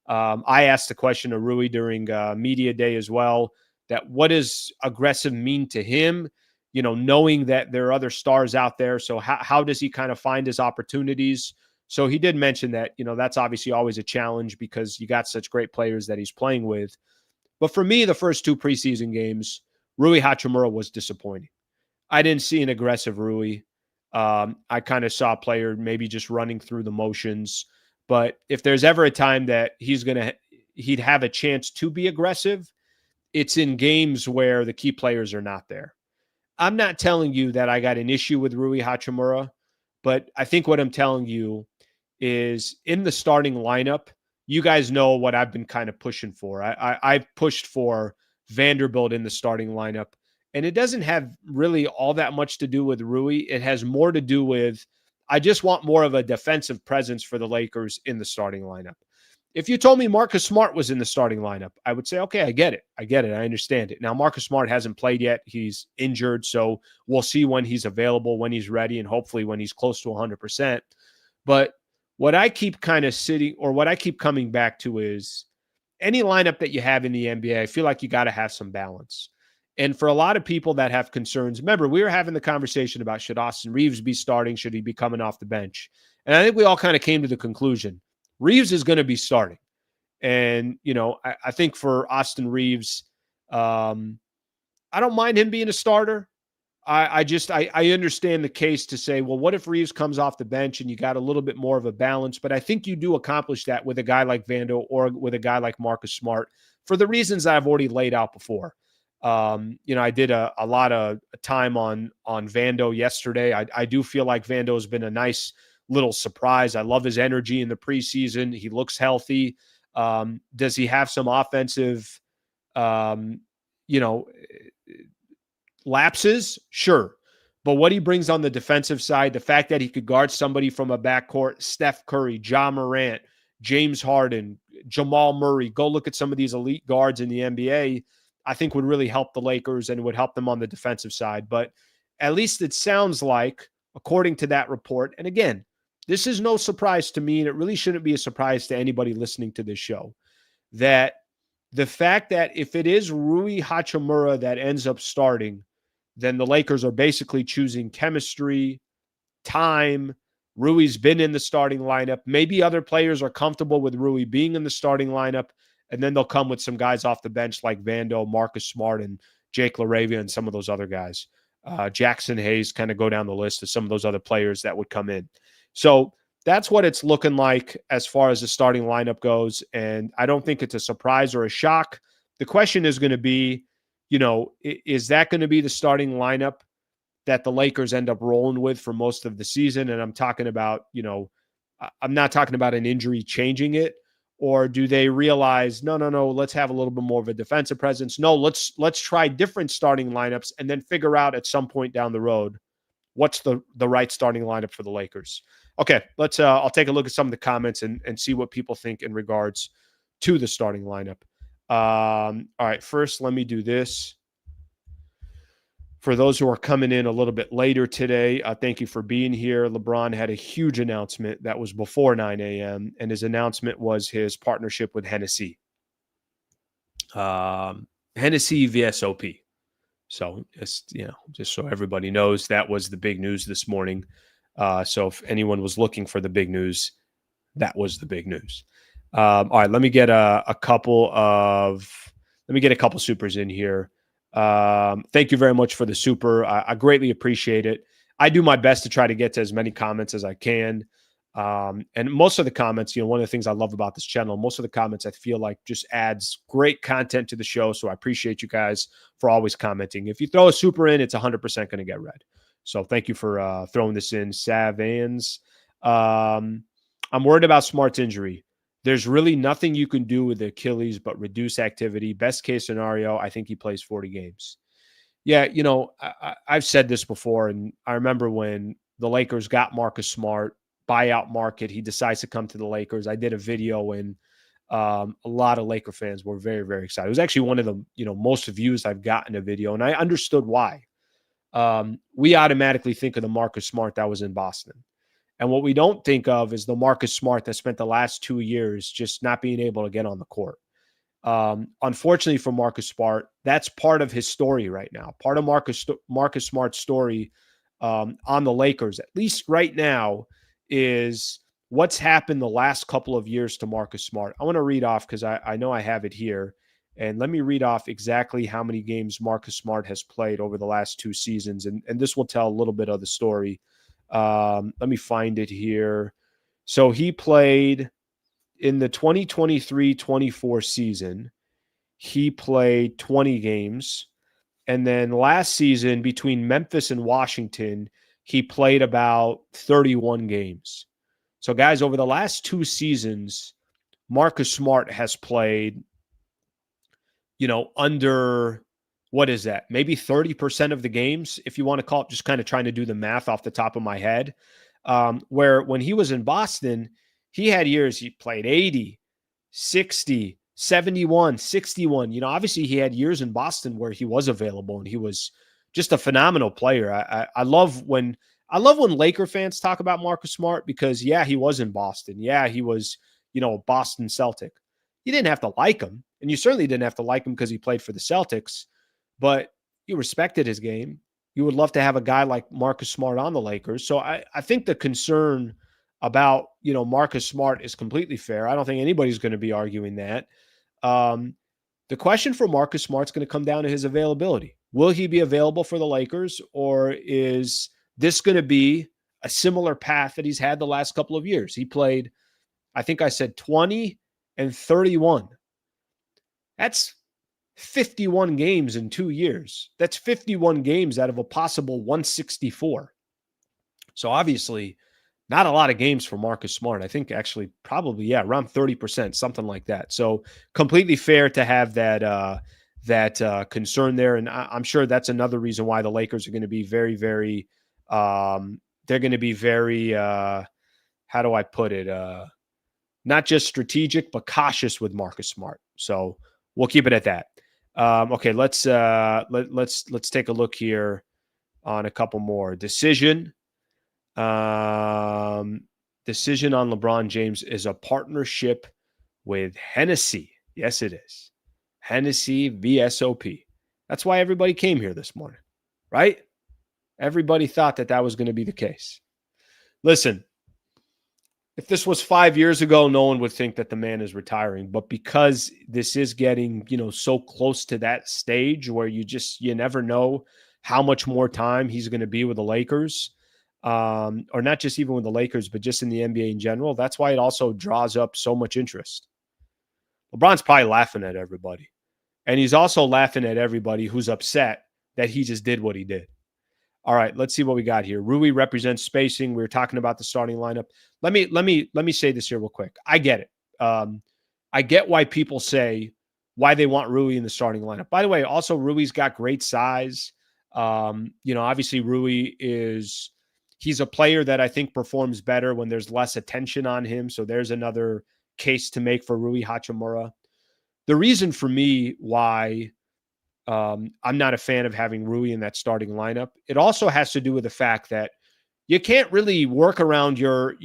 I asked the question of Rui during media day as well, that what does aggressive mean to him, knowing that there are other stars out there. So how does he kind of find his opportunities? So he did mention that, that's obviously always a challenge because you got such great players that he's playing with. But for me, the first 2 preseason games, Rui Hachimura was disappointing. I didn't see an aggressive Rui. I kind of saw a player maybe just running through the motions. But if there's ever a time that he'd have a chance to be aggressive, it's in games where the key players are not there. I'm not telling you that I got an issue with Rui Hachimura, but I think what I'm telling you is in the starting lineup, you guys know what I've been kind of pushing for. I've pushed for Vanderbilt in the starting lineup. And it doesn't have really all that much to do with Rui. It has more to do with, I just want more of a defensive presence for the Lakers in the starting lineup. If you told me Marcus Smart was in the starting lineup, I would say, okay, I get it. I understand it. Now, Marcus Smart hasn't played yet. He's injured. So we'll see when he's available, when he's ready, and hopefully when he's close to 100%. But what I keep what I keep coming back to is any lineup that you have in the NBA, I feel like you got to have some balance. And for a lot of people that have concerns, remember, we were having the conversation about should Austin Reeves be starting? Should he be coming off the bench? And I think we all kind of came to the conclusion Reeves is going to be starting. And, I think for Austin Reeves, I don't mind him being a starter. I understand the case to say, well, what if Reeves comes off the bench and you got a little bit more of a balance? But I think you do accomplish that with a guy like Vando or with a guy like Marcus Smart for the reasons I've already laid out before. I did a lot of time on Vando yesterday. I do feel like Vando has been a nice little surprise. I love his energy in the preseason. He looks healthy. Does he have some offensive, lapses? Sure. But what he brings on the defensive side, the fact that he could guard somebody from a backcourt, Steph Curry, Ja Morant, James Harden, Jamal Murray, go look at some of these elite guards in the NBA, I think would really help the Lakers and would help them on the defensive side. But at least it sounds like, according to that report, and again, this is no surprise to me, and it really shouldn't be a surprise to anybody listening to this show, that the fact that if it is Rui Hachimura that ends up starting, then the Lakers are basically choosing chemistry, time. Rui's been in the starting lineup. Maybe other players are comfortable with Rui being in the starting lineup, and then they'll come with some guys off the bench like Vando, Marcus Smart, and Jake LaRavia, and some of those other guys. Jackson Hayes, kind of go down the list of some of those other players that would come in. So that's what it's looking like as far as the starting lineup goes. And I don't think it's a surprise or a shock. The question is going to be, is that going to be the starting lineup that the Lakers end up rolling with for most of the season? And I'm talking about, I'm not talking about an injury changing it. Or do they realize, no, let's have a little bit more of a defensive presence? No, let's try different starting lineups and then figure out at some point down the road what's the right starting lineup for the Lakers. Okay, I'll take a look at some of the comments and see what people think in regards to the starting lineup. All right, first let me do this. For those who are coming in a little bit later today, thank you for being here. LeBron had a huge announcement that was before 9 a.m., and his announcement was his partnership with Hennessy. Hennessy VSOP. So, just so everybody knows, that was the big news this morning. So if anyone was looking for the big news, that was the big news. All right, let me get a couple supers in here. Thank you very much for the super. I greatly appreciate it. I do my best to try to get to as many comments as I can. And most of the comments, one of the things I love about this channel, most of the comments I feel like just adds great content to the show. So I appreciate you guys for always commenting. If you throw a super in, it's 100% going to get read. So thank you for throwing this in. Savans. I'm worried about Smart's injury. There's really nothing you can do with the Achilles but reduce activity. Best case scenario, I think he plays 40 games. Yeah, I've said this before, and I remember when the Lakers got Marcus Smart, buyout market, he decides to come to the Lakers. I did a video, and a lot of Laker fans were very, very excited. It was actually one of the most views I've gotten a video, and I understood why. We automatically think of the Marcus Smart that was in Boston. And what we don't think of is the Marcus Smart that spent the last 2 years just not being able to get on the court. Unfortunately for Marcus Smart, that's part of his story right now. Part of Marcus Smart's story on the Lakers, at least right now, is what's happened the last couple of years to Marcus Smart. I want to read off because I know I have it here. And let me read off exactly how many games Marcus Smart has played over the last 2 seasons. And this will tell a little bit of the story. Let me find it here. So he played in the 2023-24 season. He played 20 games. And then last season, between Memphis and Washington, he played about 31 games. So guys, over the last 2 seasons, Marcus Smart has played, under, what is that? Maybe 30% of the games, if you want to call it, just kind of trying to do the math off the top of my head. Where when he was in Boston, he had years he played 80, 60, 71, 61. Obviously he had years in Boston where he was available and he was just a phenomenal player. I love when Laker fans talk about Marcus Smart because, yeah, he was in Boston. Yeah, he was, a Boston Celtic. You didn't have to like him, and you certainly didn't have to like him because he played for the Celtics, but you respected his game. You would love to have a guy like Marcus Smart on the Lakers. So I think the concern about, Marcus Smart is completely fair. I don't think anybody's going to be arguing that. The question for Marcus Smart is going to come down to his availability. Will he be available for the Lakers, or is this going to be a similar path that he's had the last couple of years? He played, I think I said 20 and 31. That's 51 games in 2 years. That's 51 games out of a possible 164. So obviously not a lot of games for Marcus Smart. I think actually probably, around 30%, something like that. So completely fair to have that concern there. And I'm sure that's another reason why the Lakers are going to be very, very, they're going to be very, how do I put it? Not just strategic, but cautious with Marcus Smart. So we'll keep it at that. Okay, let's take a look here on a couple more. Decision on LeBron James is a partnership with Hennessy. Yes, it is. Hennessy VSOP. That's why everybody came here this morning, right? Everybody thought that was going to be the case. Listen, if this was 5 years ago, no one would think that the man is retiring. But because this is getting, so close to that stage where you never know how much more time he's going to be with the Lakers, or not just even with the Lakers, but just in the NBA in general. That's why it also draws up so much interest. LeBron's probably laughing at everybody. And he's also laughing at everybody who's upset that he just did what he did. All right, let's see what we got here. Rui represents spacing. We were talking about the starting lineup. Let me say this here real quick. I get it. I get why people say why they want Rui in the starting lineup. By the way, also Rui's got great size. Obviously Rui he's a player that I think performs better when there's less attention on him. So there's another case to make for Rui Hachimura. The reason for me why I'm not a fan of having Rui in that starting lineup, it also has to do with the fact that you can't really work around your,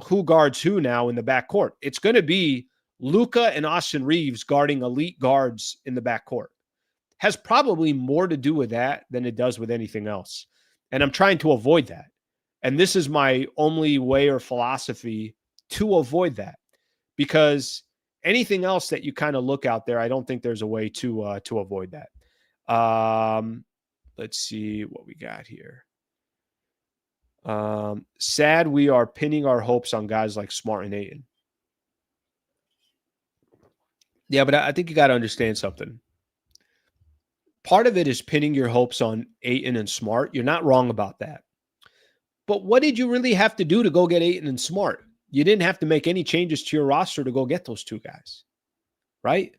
who guards who now in the backcourt. It's going to be Luka and Austin Reeves guarding elite guards in the backcourt. Has probably more to do with that than it does with anything else. And I'm trying to avoid that. And this is my only way or philosophy to avoid that, because anything else that you kind of look out there, I don't think there's a way to avoid that. Let's see what we got here. Sad we are pinning our hopes on guys like Smart and Ayton. Yeah, but I think you got to understand something. Part of it is pinning your hopes on Ayton and Smart. You're not wrong about that. But what did you really have to do to go get Ayton and Smart? You didn't have to make any changes to your roster to go get those two guys, right?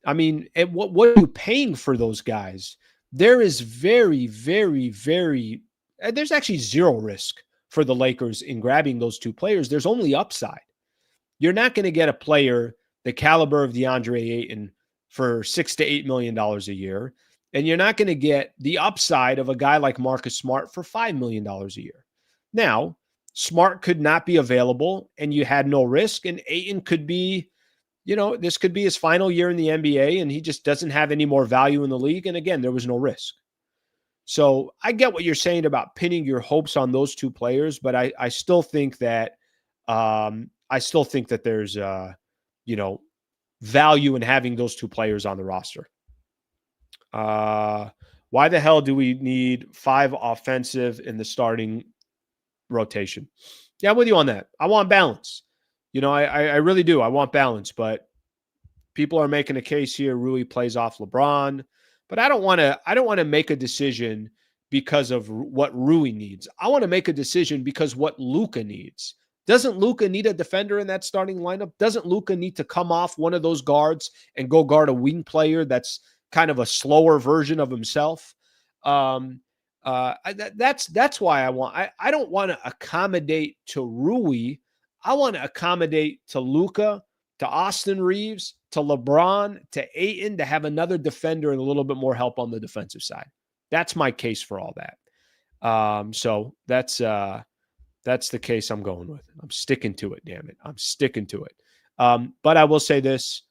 I mean, what are you paying for those guys? There is very, very, very, there's actually zero risk for the Lakers in grabbing those two players. There's only upside. You're not going to get a player the caliber of DeAndre Ayton for $6 to $8 million a year. And you're not going to get the upside of a guy like Marcus Smart for $5 million a year. Now, Smart could not be available and you had no risk. And Ayton could be, this could be his final year in the NBA and he just doesn't have any more value in the league. And again, there was no risk. So I get what you're saying about pinning your hopes on those two players, but I still think that there's value in having those two players on the roster. Why the hell do we need 5 offensive in the starting rotation? Yeah, I'm with you on that. I want balance. I really do. I want balance, but people are making a case here. Rui plays off LeBron, but I don't want to make a decision because of what Rui needs. I want to make a decision because what Luka needs. Doesn't Luka need a defender in that starting lineup? Doesn't Luka need to come off one of those guards and go guard a wing player that's kind of a slower version of himself? That's why I don't want to accommodate to Rui. I want to accommodate to Luka, to Austin Reeves, to LeBron, to Ayton, to have another defender and a little bit more help on the defensive side. That's my case for all that. So that's the case I'm going with. I'm sticking to it, damn it. I'm sticking to it. But I will say this,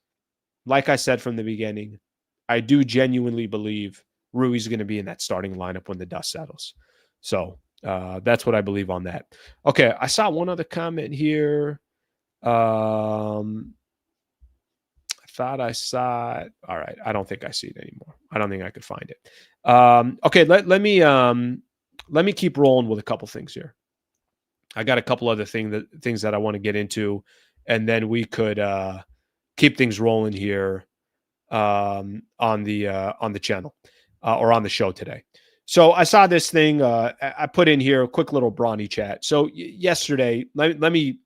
like I said from the beginning, I do genuinely believe Rui's going to be in that starting lineup when the dust settles. So that's what I believe on that. Okay, I saw one other comment here. I thought I saw it. All right, I don't think I see it anymore. I don't think I could find it. Okay, let me keep rolling with a couple things here. I got a couple other things that I want to get into, and then we could keep things rolling here on the channel or on the show today. So I saw this thing. I put in here a quick little Bronny chat. So yesterday, let me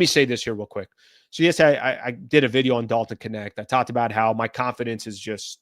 say this here real quick. So yesterday I did a video on Dalton Connect. I talked about how my confidence is just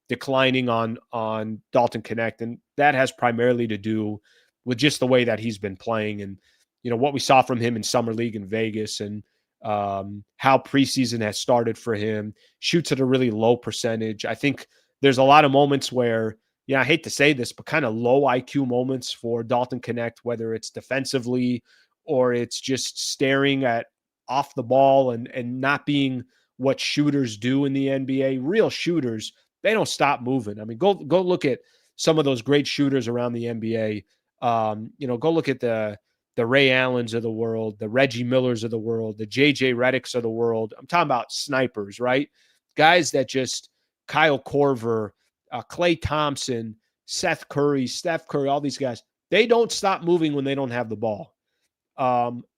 declining on Dalton Connect, and that has primarily to do with just the way that he's been playing and, what we saw from him in Summer League in Vegas and how preseason has started for him. Shoots at a really low percentage. I think there's a lot of moments where, I hate to say this, but kind of low IQ moments for Dalton Connect, whether it's defensively or it's just staring at off the ball and not being what shooters do in the NBA. Real shooters, they don't stop moving. I mean, go look at some of those great shooters around the NBA. Go look at the Ray Allens of the world, the Reggie Millers of the world, the JJ Redicks of the world. I'm talking about snipers, right? Guys that just Kyle Korver, Klay Thompson, Seth Curry, Steph Curry, all these guys, they don't stop moving when they don't have the ball.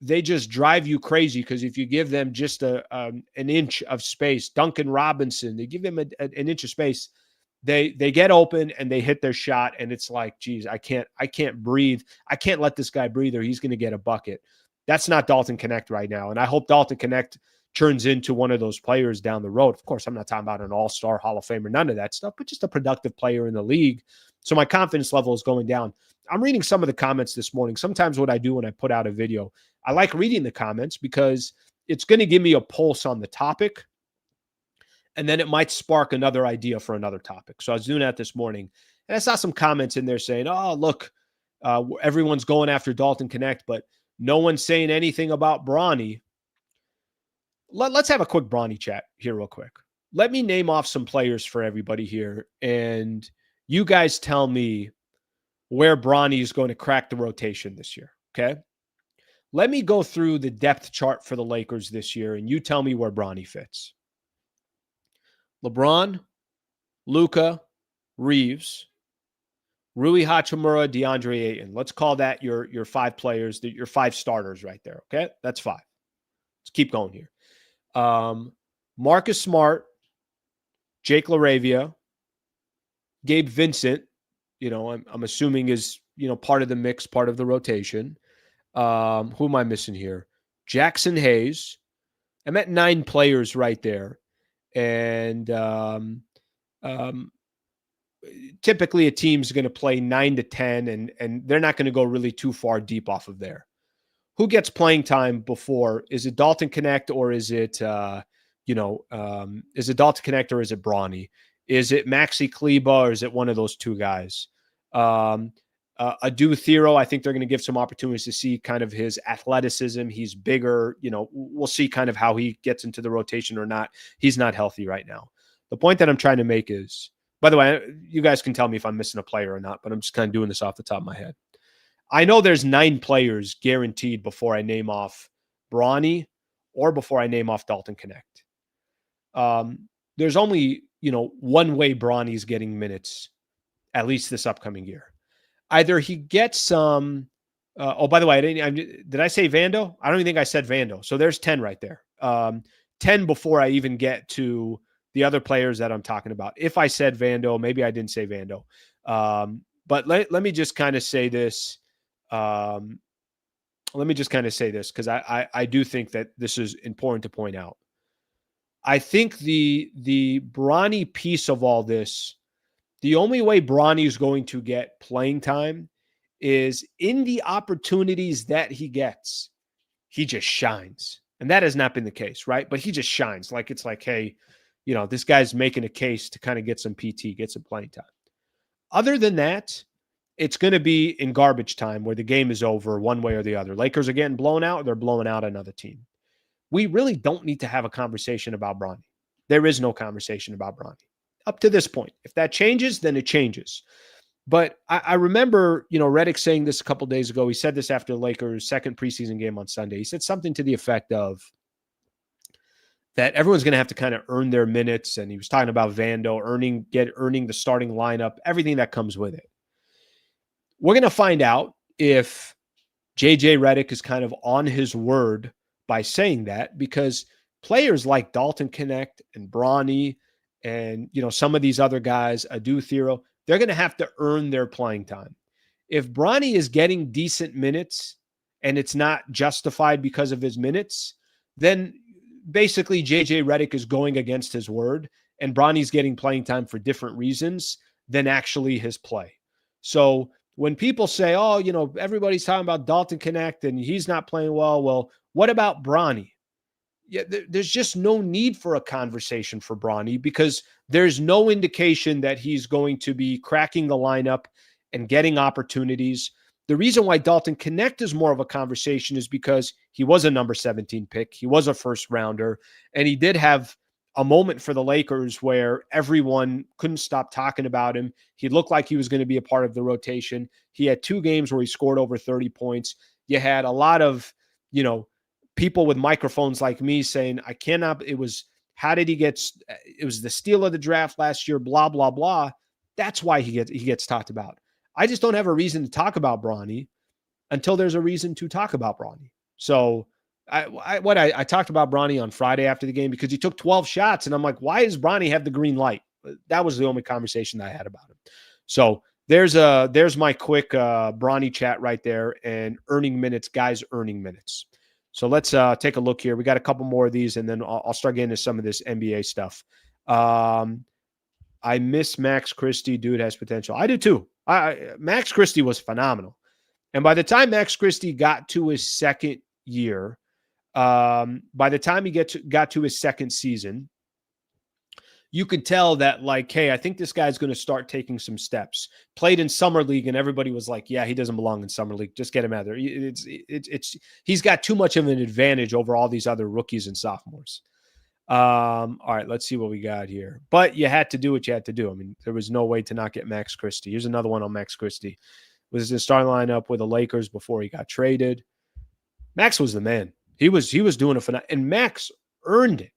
They just drive you crazy because if you give them just an inch of space, Duncan Robinson, they give them an inch of space, they get open and they hit their shot, and it's like, geez, I can't breathe. I can't let this guy breathe or he's going to get a bucket. That's not Dalton Connect right now, and I hope Dalton Connect turns into one of those players down the road. Of course, I'm not talking about an all-star Hall of Famer, none of that stuff, but just a productive player in the league. So my confidence level is going down. I'm reading some of the comments this morning. Sometimes what I do when I put out a video, I like reading the comments because it's going to give me a pulse on the topic, and then it might spark another idea for another topic. So I was doing that this morning, and I saw some comments in there saying, oh, look, everyone's going after Dalton Connect, but no one's saying anything about Bronny. Let's have a quick Bronny chat here real quick. Let me name off some players for everybody here, and you guys tell me where Bronny is going to crack the rotation this year, okay? Let me go through the depth chart for the Lakers this year, and you tell me where Bronny fits. LeBron, Luka, Reeves, Rui Hachimura, DeAndre Ayton. Let's call that your 5 players, your 5 starters right there, okay? That's 5. Let's keep going here. Marcus Smart, Jake LaRavia, Gabe Vincent, I'm assuming is, part of the mix, part of the rotation. Who am I missing here? Jackson Hayes. I'm at 9 players right there. And typically a team's going to play 9 to 10, and they're not going to go really too far deep off of there. Who gets playing time before? Is it Dalton Connect or is it, is it Dalton Connect or is it Bronny? Is it Maxi Kleba or is it one of those 2 guys? Adu Thero, I think they're going to give some opportunities to see kind of his athleticism. He's bigger. We'll see kind of how he gets into the rotation or not. He's not healthy right now. The point that I'm trying to make is, by the way, you guys can tell me if I'm missing a player or not, but I'm just kind of doing this off the top of my head. I know there's 9 players guaranteed before I name off Bronny or before I name off Dalton Connect. There's only, one way Bronny's getting minutes, at least this upcoming year. Either he gets some, by the way, did I say Vando? I don't even think I said Vando. So there's 10 right there. 10 before I even get to the other players that I'm talking about. If I said Vando, maybe I didn't say Vando. But let me just kind of say this. Let me just kind of say this because I do think that this is important to point out. I think the Bronny piece of all this, the only way Bronny is going to get playing time is in the opportunities that he gets. He just shines. And that has not been the case, right? But he just shines. Like it's like, hey, this guy's making a case to kind of get some PT, get some playing time. Other than that, it's going to be in garbage time where the game is over one way or the other. Lakers are getting blown out, or they're blowing out another team. We really don't need to have a conversation about Bronny. There is no conversation about Bronny up to this point. If that changes, then it changes. But I remember, Redick saying this a couple of days ago. He said this after the Lakers' second preseason game on Sunday. He said something to the effect of that everyone's going to have to kind of earn their minutes. And he was talking about Vando earning the starting lineup, everything that comes with it. We're going to find out if JJ Redick is kind of on his word by saying that, because players like Dalton Connect and Bronny and, some of these other guys, Adu Thero, they're going to have to earn their playing time. If Bronny is getting decent minutes and it's not justified because of his minutes, then basically JJ Redick is going against his word and Bronny's getting playing time for different reasons than actually his play. So when people say, oh, everybody's talking about Dalton Connect and he's not playing well, what about Bronny? Yeah, there's just no need for a conversation for Bronny because there's no indication that he's going to be cracking the lineup and getting opportunities. The reason why Dalton Connect is more of a conversation is because he was a number 17 pick. He was a first rounder, and he did have a moment for the Lakers where everyone couldn't stop talking about him. He looked like he was going to be a part of the rotation. He had 2 games where he scored over 30 points. You had a lot of, people with microphones like me saying, how did he get, it was the steal of the draft last year, blah, blah, blah. That's why he gets talked about. I just don't have a reason to talk about Bronny until there's a reason to talk about Bronny. So I talked about Bronny on Friday after the game because he took 12 shots, and I'm like, why does Bronny have the green light? That was the only conversation that I had about him. So there's my quick Bronny chat right there, and earning minutes, guys earning minutes. So let's take a look here. We got a couple more of these, and then I'll start getting into some of this NBA stuff. I miss Max Christie. Dude has potential. I do too. Max Christie was phenomenal. And by the time Max Christie got to his second year, by the time he got to his second season, you could tell that, like, hey, I think this guy's going to start taking some steps. Played in summer league, and everybody was like, yeah, he doesn't belong in summer league. Just get him out of there. He's got too much of an advantage over all these other rookies and sophomores. All right, let's see what we got here. But you had to do what you had to do. I mean, there was no way to not get Max Christie. Here's another one on Max Christie. Was the starting lineup with the Lakers before he got traded. Max was the man. He was doing it for, and Max earned it.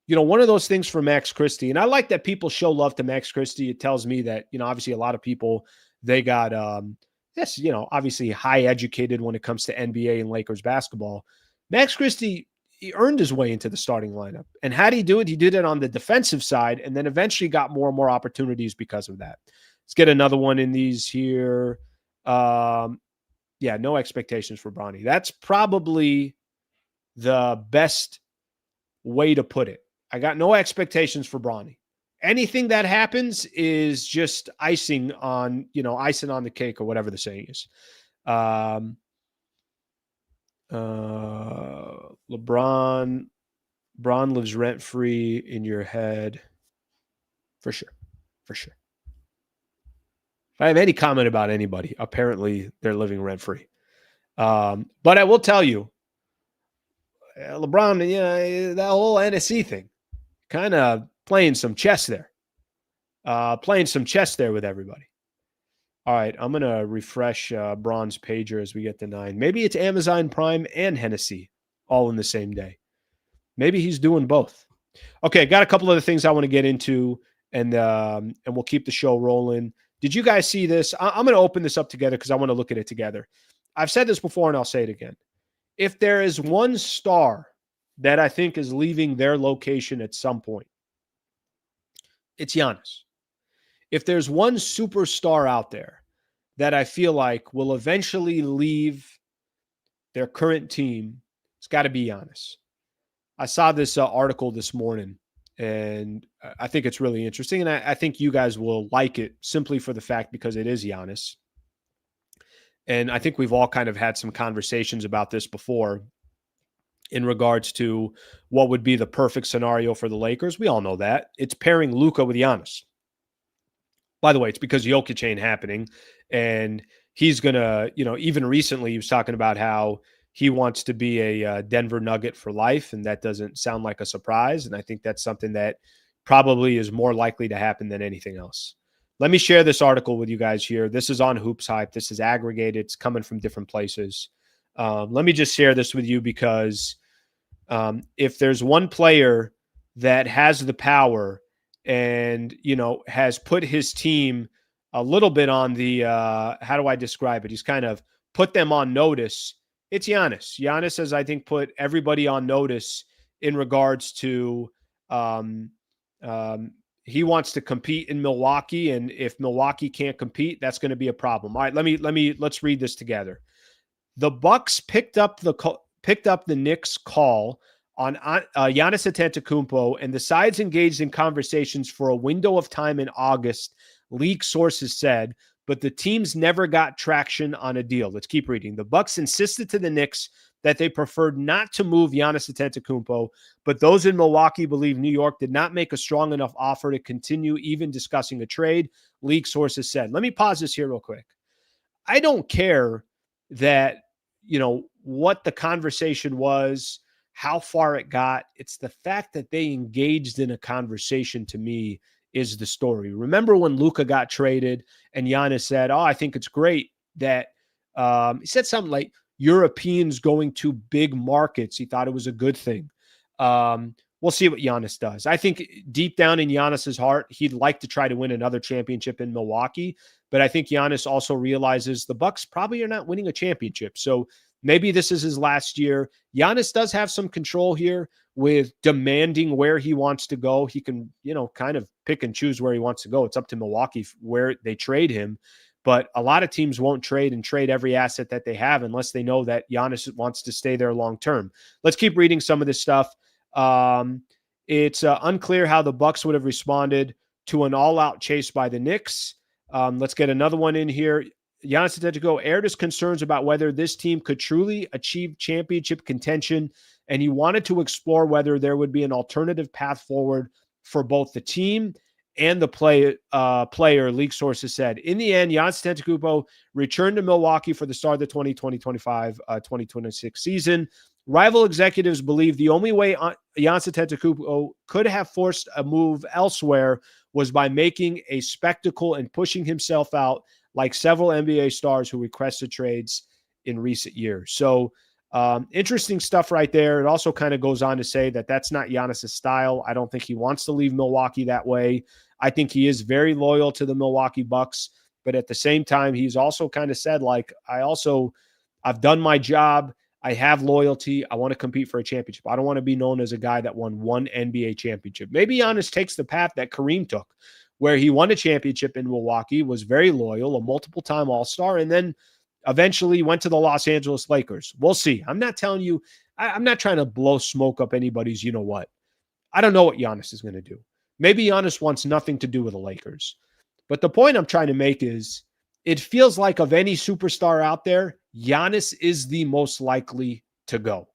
One of those things for Max Christie, and I like that people show love to Max Christie. It tells me that, obviously a lot of people, they got, obviously high educated when it comes to NBA and Lakers basketball. Max Christie, he earned his way into the starting lineup. And how did he do it? He did it on the defensive side, and then eventually got more and more opportunities because of that. Let's get another one in these here. No expectations for Bronny. That's probably the best way to put it. I got no expectations for Bronny. Anything that happens is just icing on the cake, or whatever the saying is. LeBron lives rent-free in your head. For sure. If I have any comment about anybody, apparently they're living rent-free. But I will tell you, LeBron, that whole Hennessy thing, kind of playing some chess there. With everybody. All right, I'm going to refresh Braun's pager as we get to 9. Maybe it's Amazon Prime and Hennessy all in the same day. Maybe he's doing both. Okay, got a couple other things I want to get into, and we'll keep the show rolling. Did you guys see this? I'm going to open this up together because I want to look at it together. I've said this before, and I'll say it again. If there is one star that I think is leaving their location at some point, it's Giannis. If there's one superstar out there that I feel like will eventually leave their current team, it's got to be Giannis. I saw this article this morning, and I think it's really interesting, and I think you guys will like it simply for the fact because it is Giannis. And I think we've all kind of had some conversations about this before in regards to what would be the perfect scenario for the Lakers. We all know that. It's pairing Luka with Giannis. By the way, it's because Jokic ain't happening. And he's going to, even recently he was talking about how he wants to be a Denver Nugget for life. And that doesn't sound like a surprise. And I think that's something that probably is more likely to happen than anything else. Let me share this article with you guys here. This is on Hoops Hype. This is aggregated. It's coming from different places. Let me just share this with you because if there's one player that has the power and, has put his team a little bit on the, how do I describe it? He's kind of put them on notice. It's Giannis. Giannis has, I think, put everybody on notice in regards to he wants to compete in Milwaukee. And if Milwaukee can't compete, that's going to be a problem. All right, let's read this together. The Bucks picked up the Knicks call on Giannis Antetokounmpo, and the sides engaged in conversations for a window of time in August, league sources said, but the teams never got traction on a deal. Let's keep reading. The Bucks insisted to the Knicks that they preferred not to move Giannis Antetokounmpo, but those in Milwaukee believe New York did not make a strong enough offer to continue even discussing a trade, league sources said. Let me pause this here real quick. I don't care that, what the conversation was, how far it got. It's the fact that they engaged in a conversation, to me, is the story. Remember when Luka got traded and Giannis said, I think it's great that he said something like Europeans going to big markets. He thought it was a good thing. We'll see what Giannis does. I think deep down in Giannis's heart, he'd like to try to win another championship in Milwaukee. But I think Giannis also realizes the Bucks probably are not winning a championship. So maybe this is his last year. Giannis does have some control here with demanding where he wants to go. He can, kind of pick and choose where he wants to go. It's up to Milwaukee where they trade him. But a lot of teams won't trade every asset that they have unless they know that Giannis wants to stay there long term. Let's keep reading some of this stuff. It's unclear how the Bucks would have responded to an all-out chase by the Knicks. Let's get another one in here. Giannis Antetokounmpo aired his concerns about whether this team could truly achieve championship contention, and he wanted to explore whether there would be an alternative path forward for both the team and the player, league sources said. In the end, Giannis Antetokounmpo returned to Milwaukee for the start of the 2020-25-2026 season. Rival executives believe the only way Giannis Antetokounmpo could have forced a move elsewhere was by making a spectacle and pushing himself out like several NBA stars who requested trades in recent years. So interesting stuff right there. It also kind of goes on to say that that's not Giannis's style. I don't think he wants to leave Milwaukee that way. I think he is very loyal to the Milwaukee Bucks, but at the same time, he's also kind of said, like, I've done my job. I have loyalty. I want to compete for a championship. I don't want to be known as a guy that won one NBA championship. Maybe Giannis takes the path that Kareem took, where he won a championship in Milwaukee, was very loyal, a multiple-time All-Star, and then eventually went to the Los Angeles Lakers. We'll see. I'm not telling you, I'm not trying to blow smoke up anybody's you-know-what. I don't know what Giannis is going to do. Maybe Giannis wants nothing to do with the Lakers. But the point I'm trying to make is it feels like of any superstar out there, Giannis is the most likely to go.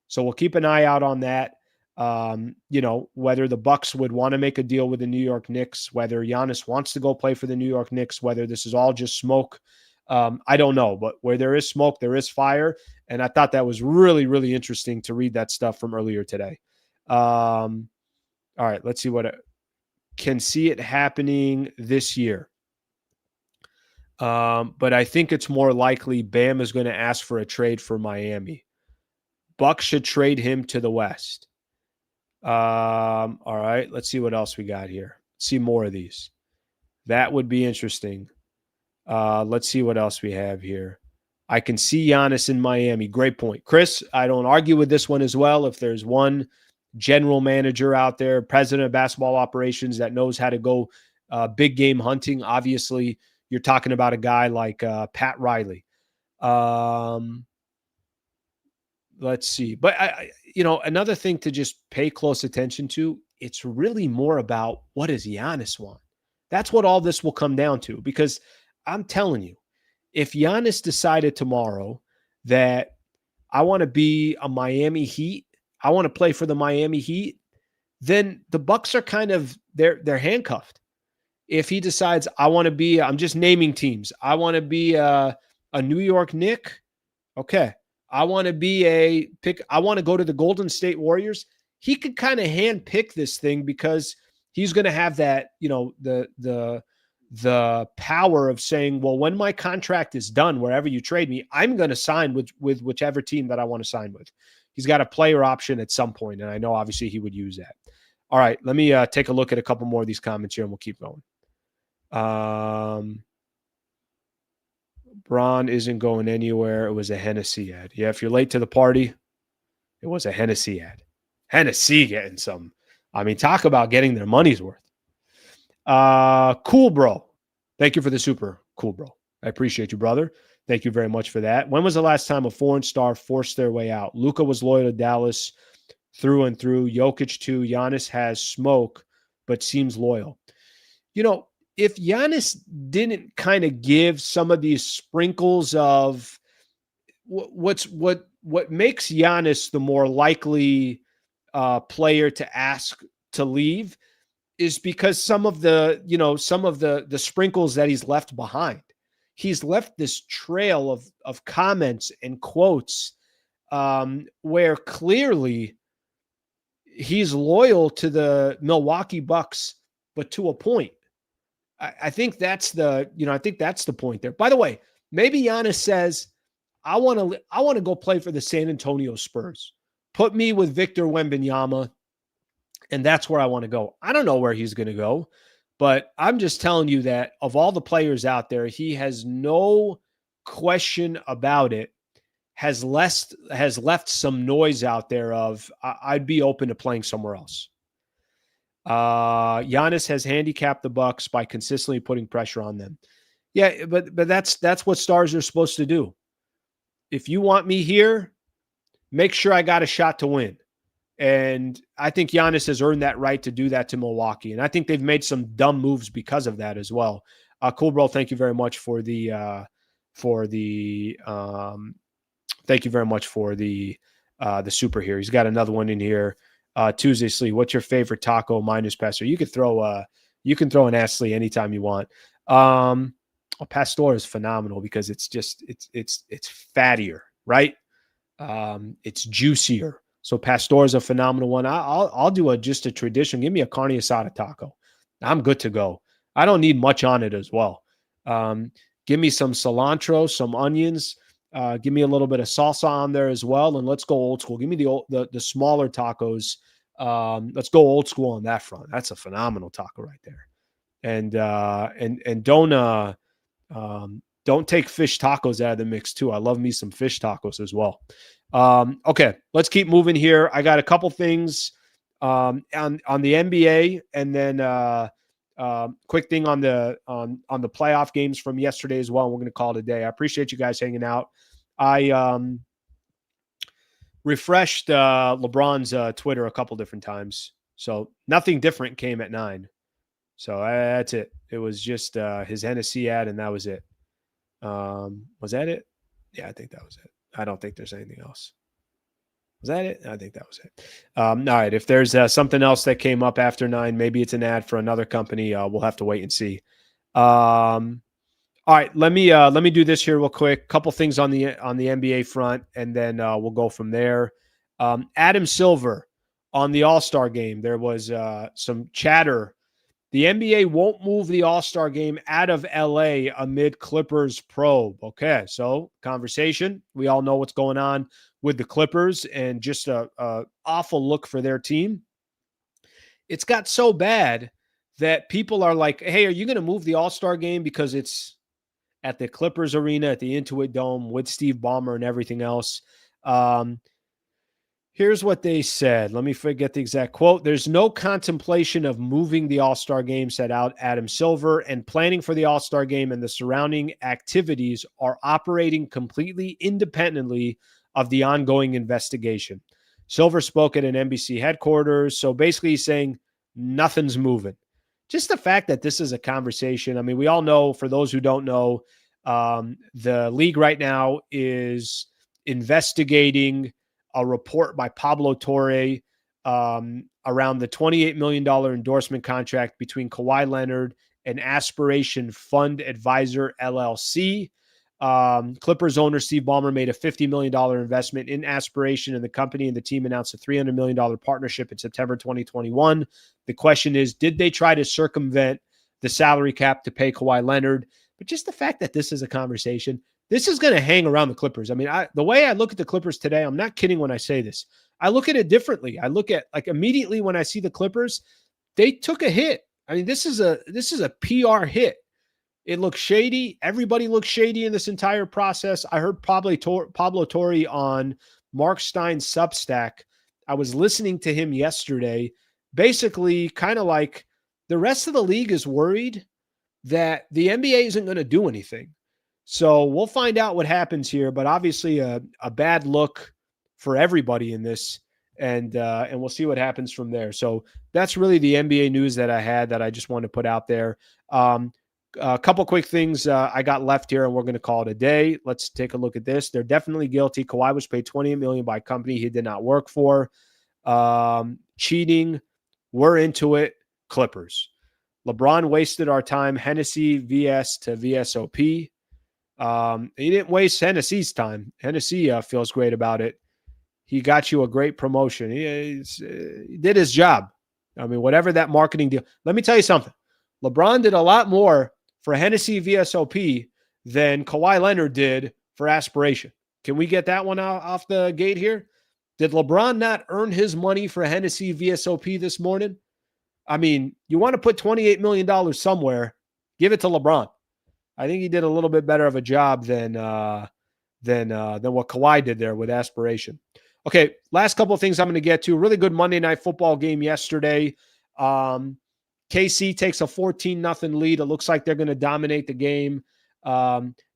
So we'll keep an eye out on that. Whether the Bucks would want to make a deal with the New York Knicks, whether Giannis wants to go play for the New York Knicks, whether this is all just smoke. I don't know, but where there is smoke, there is fire. And I thought that was really, really interesting to read that stuff from earlier today. All right, let's see what can see it happening this year. But I think it's more likely Bam is going to ask for a trade for Miami. Bucks should trade him to the West. All right, let's see what else we got here. See more of these. That would be interesting. Let's see what else we have here. I can see Giannis in Miami. Great point. Chris, I don't argue with this one as well. If there's one general manager out there, president of basketball operations that knows how to go big game hunting, obviously you're talking about a guy like Pat Riley. Let's see. But, another thing to just pay close attention to, it's really more about what does Giannis want? That's what all this will come down to, because I'm telling you, if Giannis decided tomorrow that I want to be a Miami Heat, I want to play for the Miami Heat, then the Bucks are kind of, they're handcuffed. If he decides I want to be, I'm just naming teams. I want to be a New York Knick. Okay. I want to be I want to go to the Golden State Warriors. He could kind of hand pick this thing because he's going to have that, the power of saying, well, when my contract is done, wherever you trade me, I'm going to sign with whichever team that I want to sign with. He's got a player option at some point, and I know obviously he would use that. All right, let me take a look at a couple more of these comments here, and we'll keep going. Bron isn't going anywhere. It was a Hennessy ad. Yeah, if you're late to the party, it was a Hennessy ad. Hennessy getting some. I mean, talk about getting their money's worth. Cool, bro. Thank you for the super. Cool, bro. I appreciate you, brother. Thank you very much for that. When was the last time a foreign star forced their way out? Luka was loyal to Dallas through and through. Jokic too. Giannis has smoke, but seems loyal. If Giannis didn't kind of give some of these sprinkles of what makes Giannis the more likely player to ask to leave is because some of the sprinkles that he's left behind. He's left this trail of comments and quotes where clearly he's loyal to the Milwaukee Bucks, but to a point. I think that's the point there. By the way, maybe Giannis says, I want to go play for the San Antonio Spurs. Put me with Victor Wembanyama, and that's where I want to go. I don't know where he's going to go, but I'm just telling you that of all the players out there, he has no question about it. Has left some noise out there of I'd be open to playing somewhere else. Giannis has handicapped the Bucks by consistently putting pressure on them. Yeah, but that's what stars are supposed to do. If you want me here, make sure I got a shot to win. And I think Giannis has earned that right to do that to Milwaukee. And I think they've made some dumb moves because of that as well. Cool, bro. Thank you very much for the thank you very much for the super here. He's got another one in here. Tuesday Slee, what's your favorite taco minus pastor? You can throw an Ashley anytime you want. Pastor is phenomenal because it's fattier, right? It's juicier. So Pastor is a phenomenal one. I'll do just a tradition. Give me a carne asada taco. I'm good to go. I don't need much on it as well. Give me some cilantro, some onions. Give me a little bit of salsa on there as well, and let's go old school. Give me the smaller tacos. Let's go old school on that front. That's a phenomenal taco right there. And don't take fish tacos out of the mix too. I love me some fish tacos as well. Okay, let's keep moving here. I got a couple things on the NBA, and then quick thing on the playoff games from yesterday as well. We're going to call it a day. I appreciate you guys hanging out. I refreshed LeBron's Twitter a couple different times, so nothing different came at 9. So that's it. It was just his Hennessy ad, and that was it. Was that it? Yeah, I think that was it. I don't think there's anything else. Was that it? I think that was it. All right. If there's something else that came up after 9, maybe it's an ad for another company. We'll have to wait and see. All right. Let me do this here real quick. Couple things on the NBA front, and then we'll go from there. Adam Silver on the All-Star game. There was some chatter. The NBA won't move the All-Star game out of LA amid Clippers probe. Okay, so conversation. We all know what's going on with the Clippers and just a awful look for their team. It's got so bad that people are like, hey, are you going to move the All-Star game because it's at the Clippers arena, at the Intuit Dome with Steve Ballmer and everything else? Here's what they said. Let me forget the exact quote. There's no contemplation of moving the All-Star game, said out Adam Silver, and planning for the All-Star game and the surrounding activities are operating completely independently of the ongoing investigation. Silver spoke at an NBC headquarters. So basically he's saying nothing's moving. Just the fact that this is a conversation. I mean, we all know, for those who don't know, the league right now is investigating a report by Pablo Torre around the $28 million endorsement contract between Kawhi Leonard and Aspiration Fund Advisor LLC. Clippers owner Steve Ballmer made a $50 million investment in Aspiration, and the company and the team announced a $300 million partnership in September 2021. The question is, did they try to circumvent the salary cap to pay Kawhi Leonard? But just the fact that this is a conversation, this is going to hang around the Clippers. I mean, the way I look at the Clippers today, I'm not kidding when I say this. I look at it differently. I look at, like, immediately when I see the Clippers, they took a hit. I mean, this is a PR hit. It looks shady. Everybody looks shady in this entire process. I heard Pablo Torre on Mark Stein's Substack. I was listening to him yesterday, basically kind of like the rest of the league is worried that the NBA isn't going to do anything. So we'll find out what happens here, but obviously a bad look for everybody in this, and we'll see what happens from there. So that's really the NBA news that I had that I just wanted to put out there. A couple quick things I got left here, and we're going to call it a day. Let's take a look at this. They're definitely guilty. Kawhi was paid $28 million by a company he did not work for. Cheating. We're into it. Clippers. LeBron wasted our time. Hennessy VS to VSOP. He didn't waste Hennessy's time. Hennessy feels great about it. he got you a great promotion. He did his job. I mean, whatever that marketing deal. Let me tell you something. LeBron did a lot more for Hennessy VSOP than Kawhi Leonard did for aspiration. Can we get that one off the gate here? Did LeBron not earn his money for Hennessy VSOP this morning? I mean, you want to put $28 million somewhere, give it to LeBron. I think he did a little bit better of a job than what Kawhi did there with aspiration. Okay, last couple of things I'm going to get to. Really good Monday Night Football game yesterday. KC takes a 14-0 lead. It looks like they're going to dominate the game.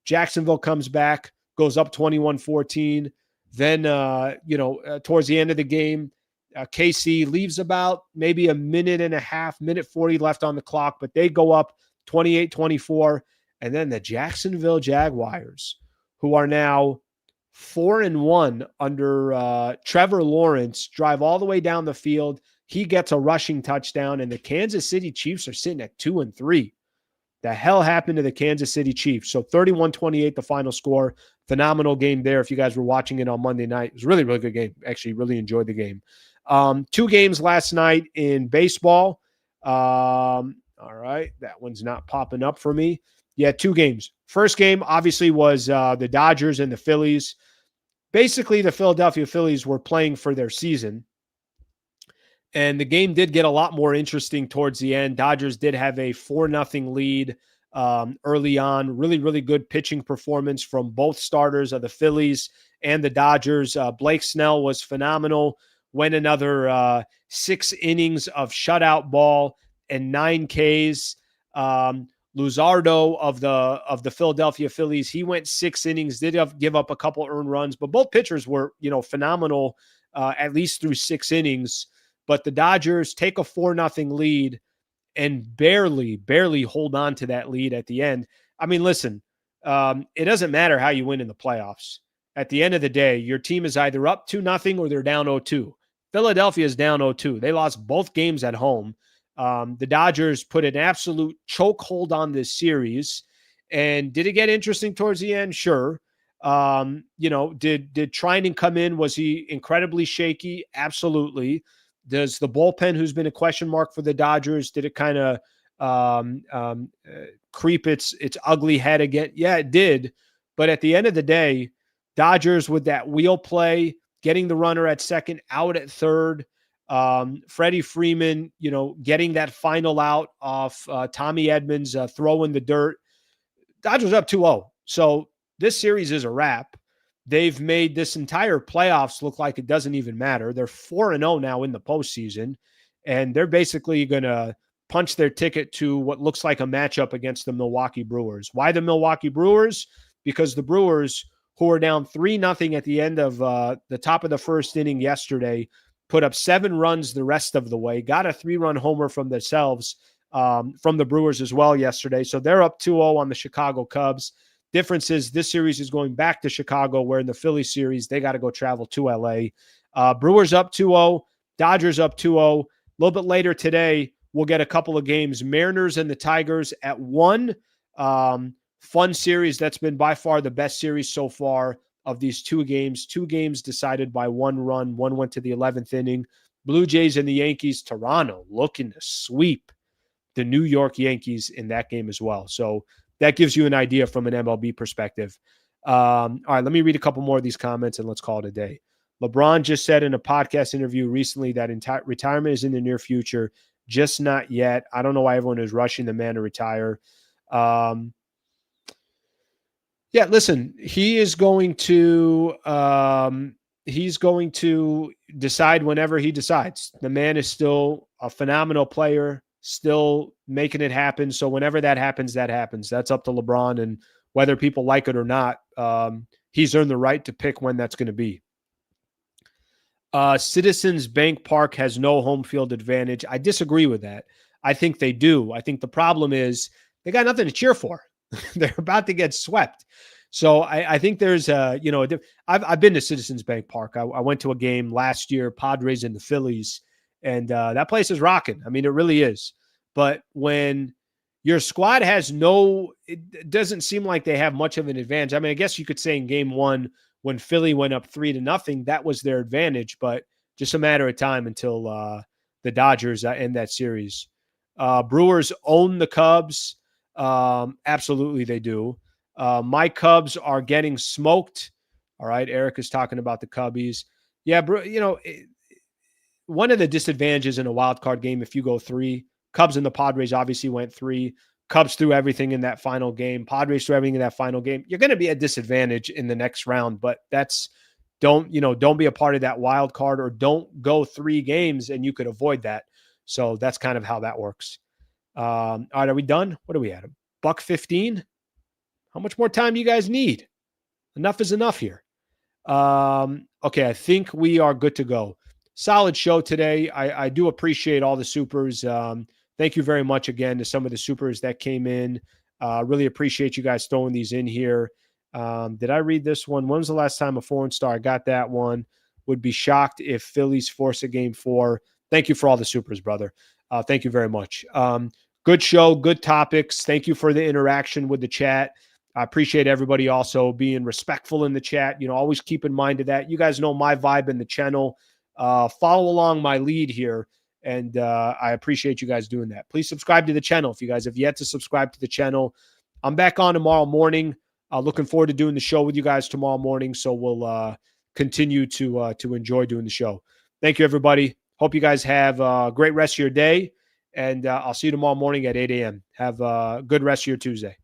Jacksonville comes back, goes up 21-14. Then, towards the end of the game, KC leaves about maybe a minute and a half, minute 40 left on the clock, but they go up 28-24. And then the Jacksonville Jaguars, who are now 4-1 under Trevor Lawrence, drive all the way down the field. He gets a rushing touchdown, and the Kansas City Chiefs are sitting at 2-3. The hell happened to the Kansas City Chiefs? So 31-28, the final score. Phenomenal game there. If you guys were watching it on Monday night, it was a really, really good game. Actually, really enjoyed the game. 2 games last night in baseball. All right, that one's not popping up for me. Yeah, 2 games. First game, obviously, was the Dodgers and the Phillies. Basically, the Philadelphia Phillies were playing for their season. And the game did get a lot more interesting towards the end. Dodgers did have a 4-0 lead early on. Really, really good pitching performance from both starters of the Phillies and the Dodgers. Blake Snell was phenomenal. Went another 6 innings of shutout ball and 9 Ks. Luzardo of the Philadelphia Phillies, he went 6 innings, did give up a couple earned runs, but both pitchers were, phenomenal, at least through 6 innings. But the Dodgers take a 4-0 lead and barely hold on to that lead at the end. I mean, listen, it doesn't matter how you win in the playoffs. At the end of the day, your team is either up 2-0 or they're down 0-2. Philadelphia is down 0-2. They lost both games at home. The Dodgers put an absolute chokehold on this series. And did it get interesting towards the end? Sure. Did Trinan come in? Was he incredibly shaky? Absolutely. Does the bullpen, who's been a question mark for the Dodgers, did it kind of creep its ugly head again? Yeah, it did. But at the end of the day, Dodgers with that wheel play, getting the runner at second, out at third, Freddie Freeman, getting that final out off Tommy Edmonds, throwing the dirt. Dodgers up 2-0. So this series is a wrap. They've made this entire playoffs look like it doesn't even matter. They're 4-0 now in the postseason, and they're basically going to punch their ticket to what looks like a matchup against the Milwaukee Brewers. Why the Milwaukee Brewers? Because the Brewers, who are down 3-0 at the end of the top of the first inning yesterday, put up 7 runs the rest of the way, got a 3-run homer from themselves, from the Brewers as well yesterday. So they're up 2-0 on the Chicago Cubs. Difference is this series is going back to Chicago, where in the Philly series, they got to go travel to LA. Brewers up 2-0, Dodgers up 2-0. A little bit later today, we'll get a couple of games. Mariners and the Tigers at 1. Fun series. That's been by far the best series so far of these 2 games. 2 games decided by 1 run. 1 went to the 11th inning. Blue Jays and the Yankees. Toronto looking to sweep the New York Yankees in that game as well. So that gives you an idea from an MLB perspective. All right, let me read a couple more of these comments and let's call it a day. LeBron just said in a podcast interview recently that retirement is in the near future, just not yet. I don't know why everyone is rushing the man to retire. Yeah, listen, he is going to decide whenever he decides. The man is still a phenomenal player, still making it happen. So whenever that happens, that happens. That's up to LeBron, and whether people like it or not, he's earned the right to pick when that's going to be. Citizens Bank Park has no home field advantage. I disagree with that. I think they do. I think the problem is they got nothing to cheer for. They're about to get swept. So I think there's I've been to Citizens Bank Park. I went to a game last year, Padres and the Phillies, and that place is rocking. I mean, it really is. But when your squad has it doesn't seem like they have much of an advantage. I mean, I guess you could say in game 1 when Philly went up 3-0, that was their advantage, but just a matter of time until the Dodgers end that series. Brewers own the Cubs. Absolutely, they do. My Cubs are getting smoked. All right, Eric is talking about the Cubbies. Yeah, one of the disadvantages in a wild card game, if you go 3, Cubs and the Padres obviously went 3. Cubs threw everything in that final game. Padres threw everything in that final game. You're going to be at disadvantage in the next round, but don't be a part of that wild card, or don't go 3 games and you could avoid that. So that's kind of how that works. All right, are we done? What are we at? $1:15? How much more time do you guys need? Enough is enough here. Okay, I think we are good to go. Solid show today. I do appreciate all the supers. Thank you very much again to some of the supers that came in. Really appreciate you guys throwing these in here. Did I read this one? When was the last time a foreign star got that one? Would be shocked if Phillies force a game 4. Thank you for all the supers, brother. Thank you very much. Good show, good topics. Thank you for the interaction with the chat. I appreciate everybody also being respectful in the chat. Always keep in mind of that. You guys know my vibe in the channel. Follow along my lead here, and I appreciate you guys doing that. Please subscribe to the channel if you guys have yet to subscribe to the channel. I'm back on tomorrow morning. Looking forward to doing the show with you guys tomorrow morning, so we'll continue to enjoy doing the show. Thank you, everybody. Hope you guys have a great rest of your day, and I'll see you tomorrow morning at 8 a.m. Have a good rest of your Tuesday.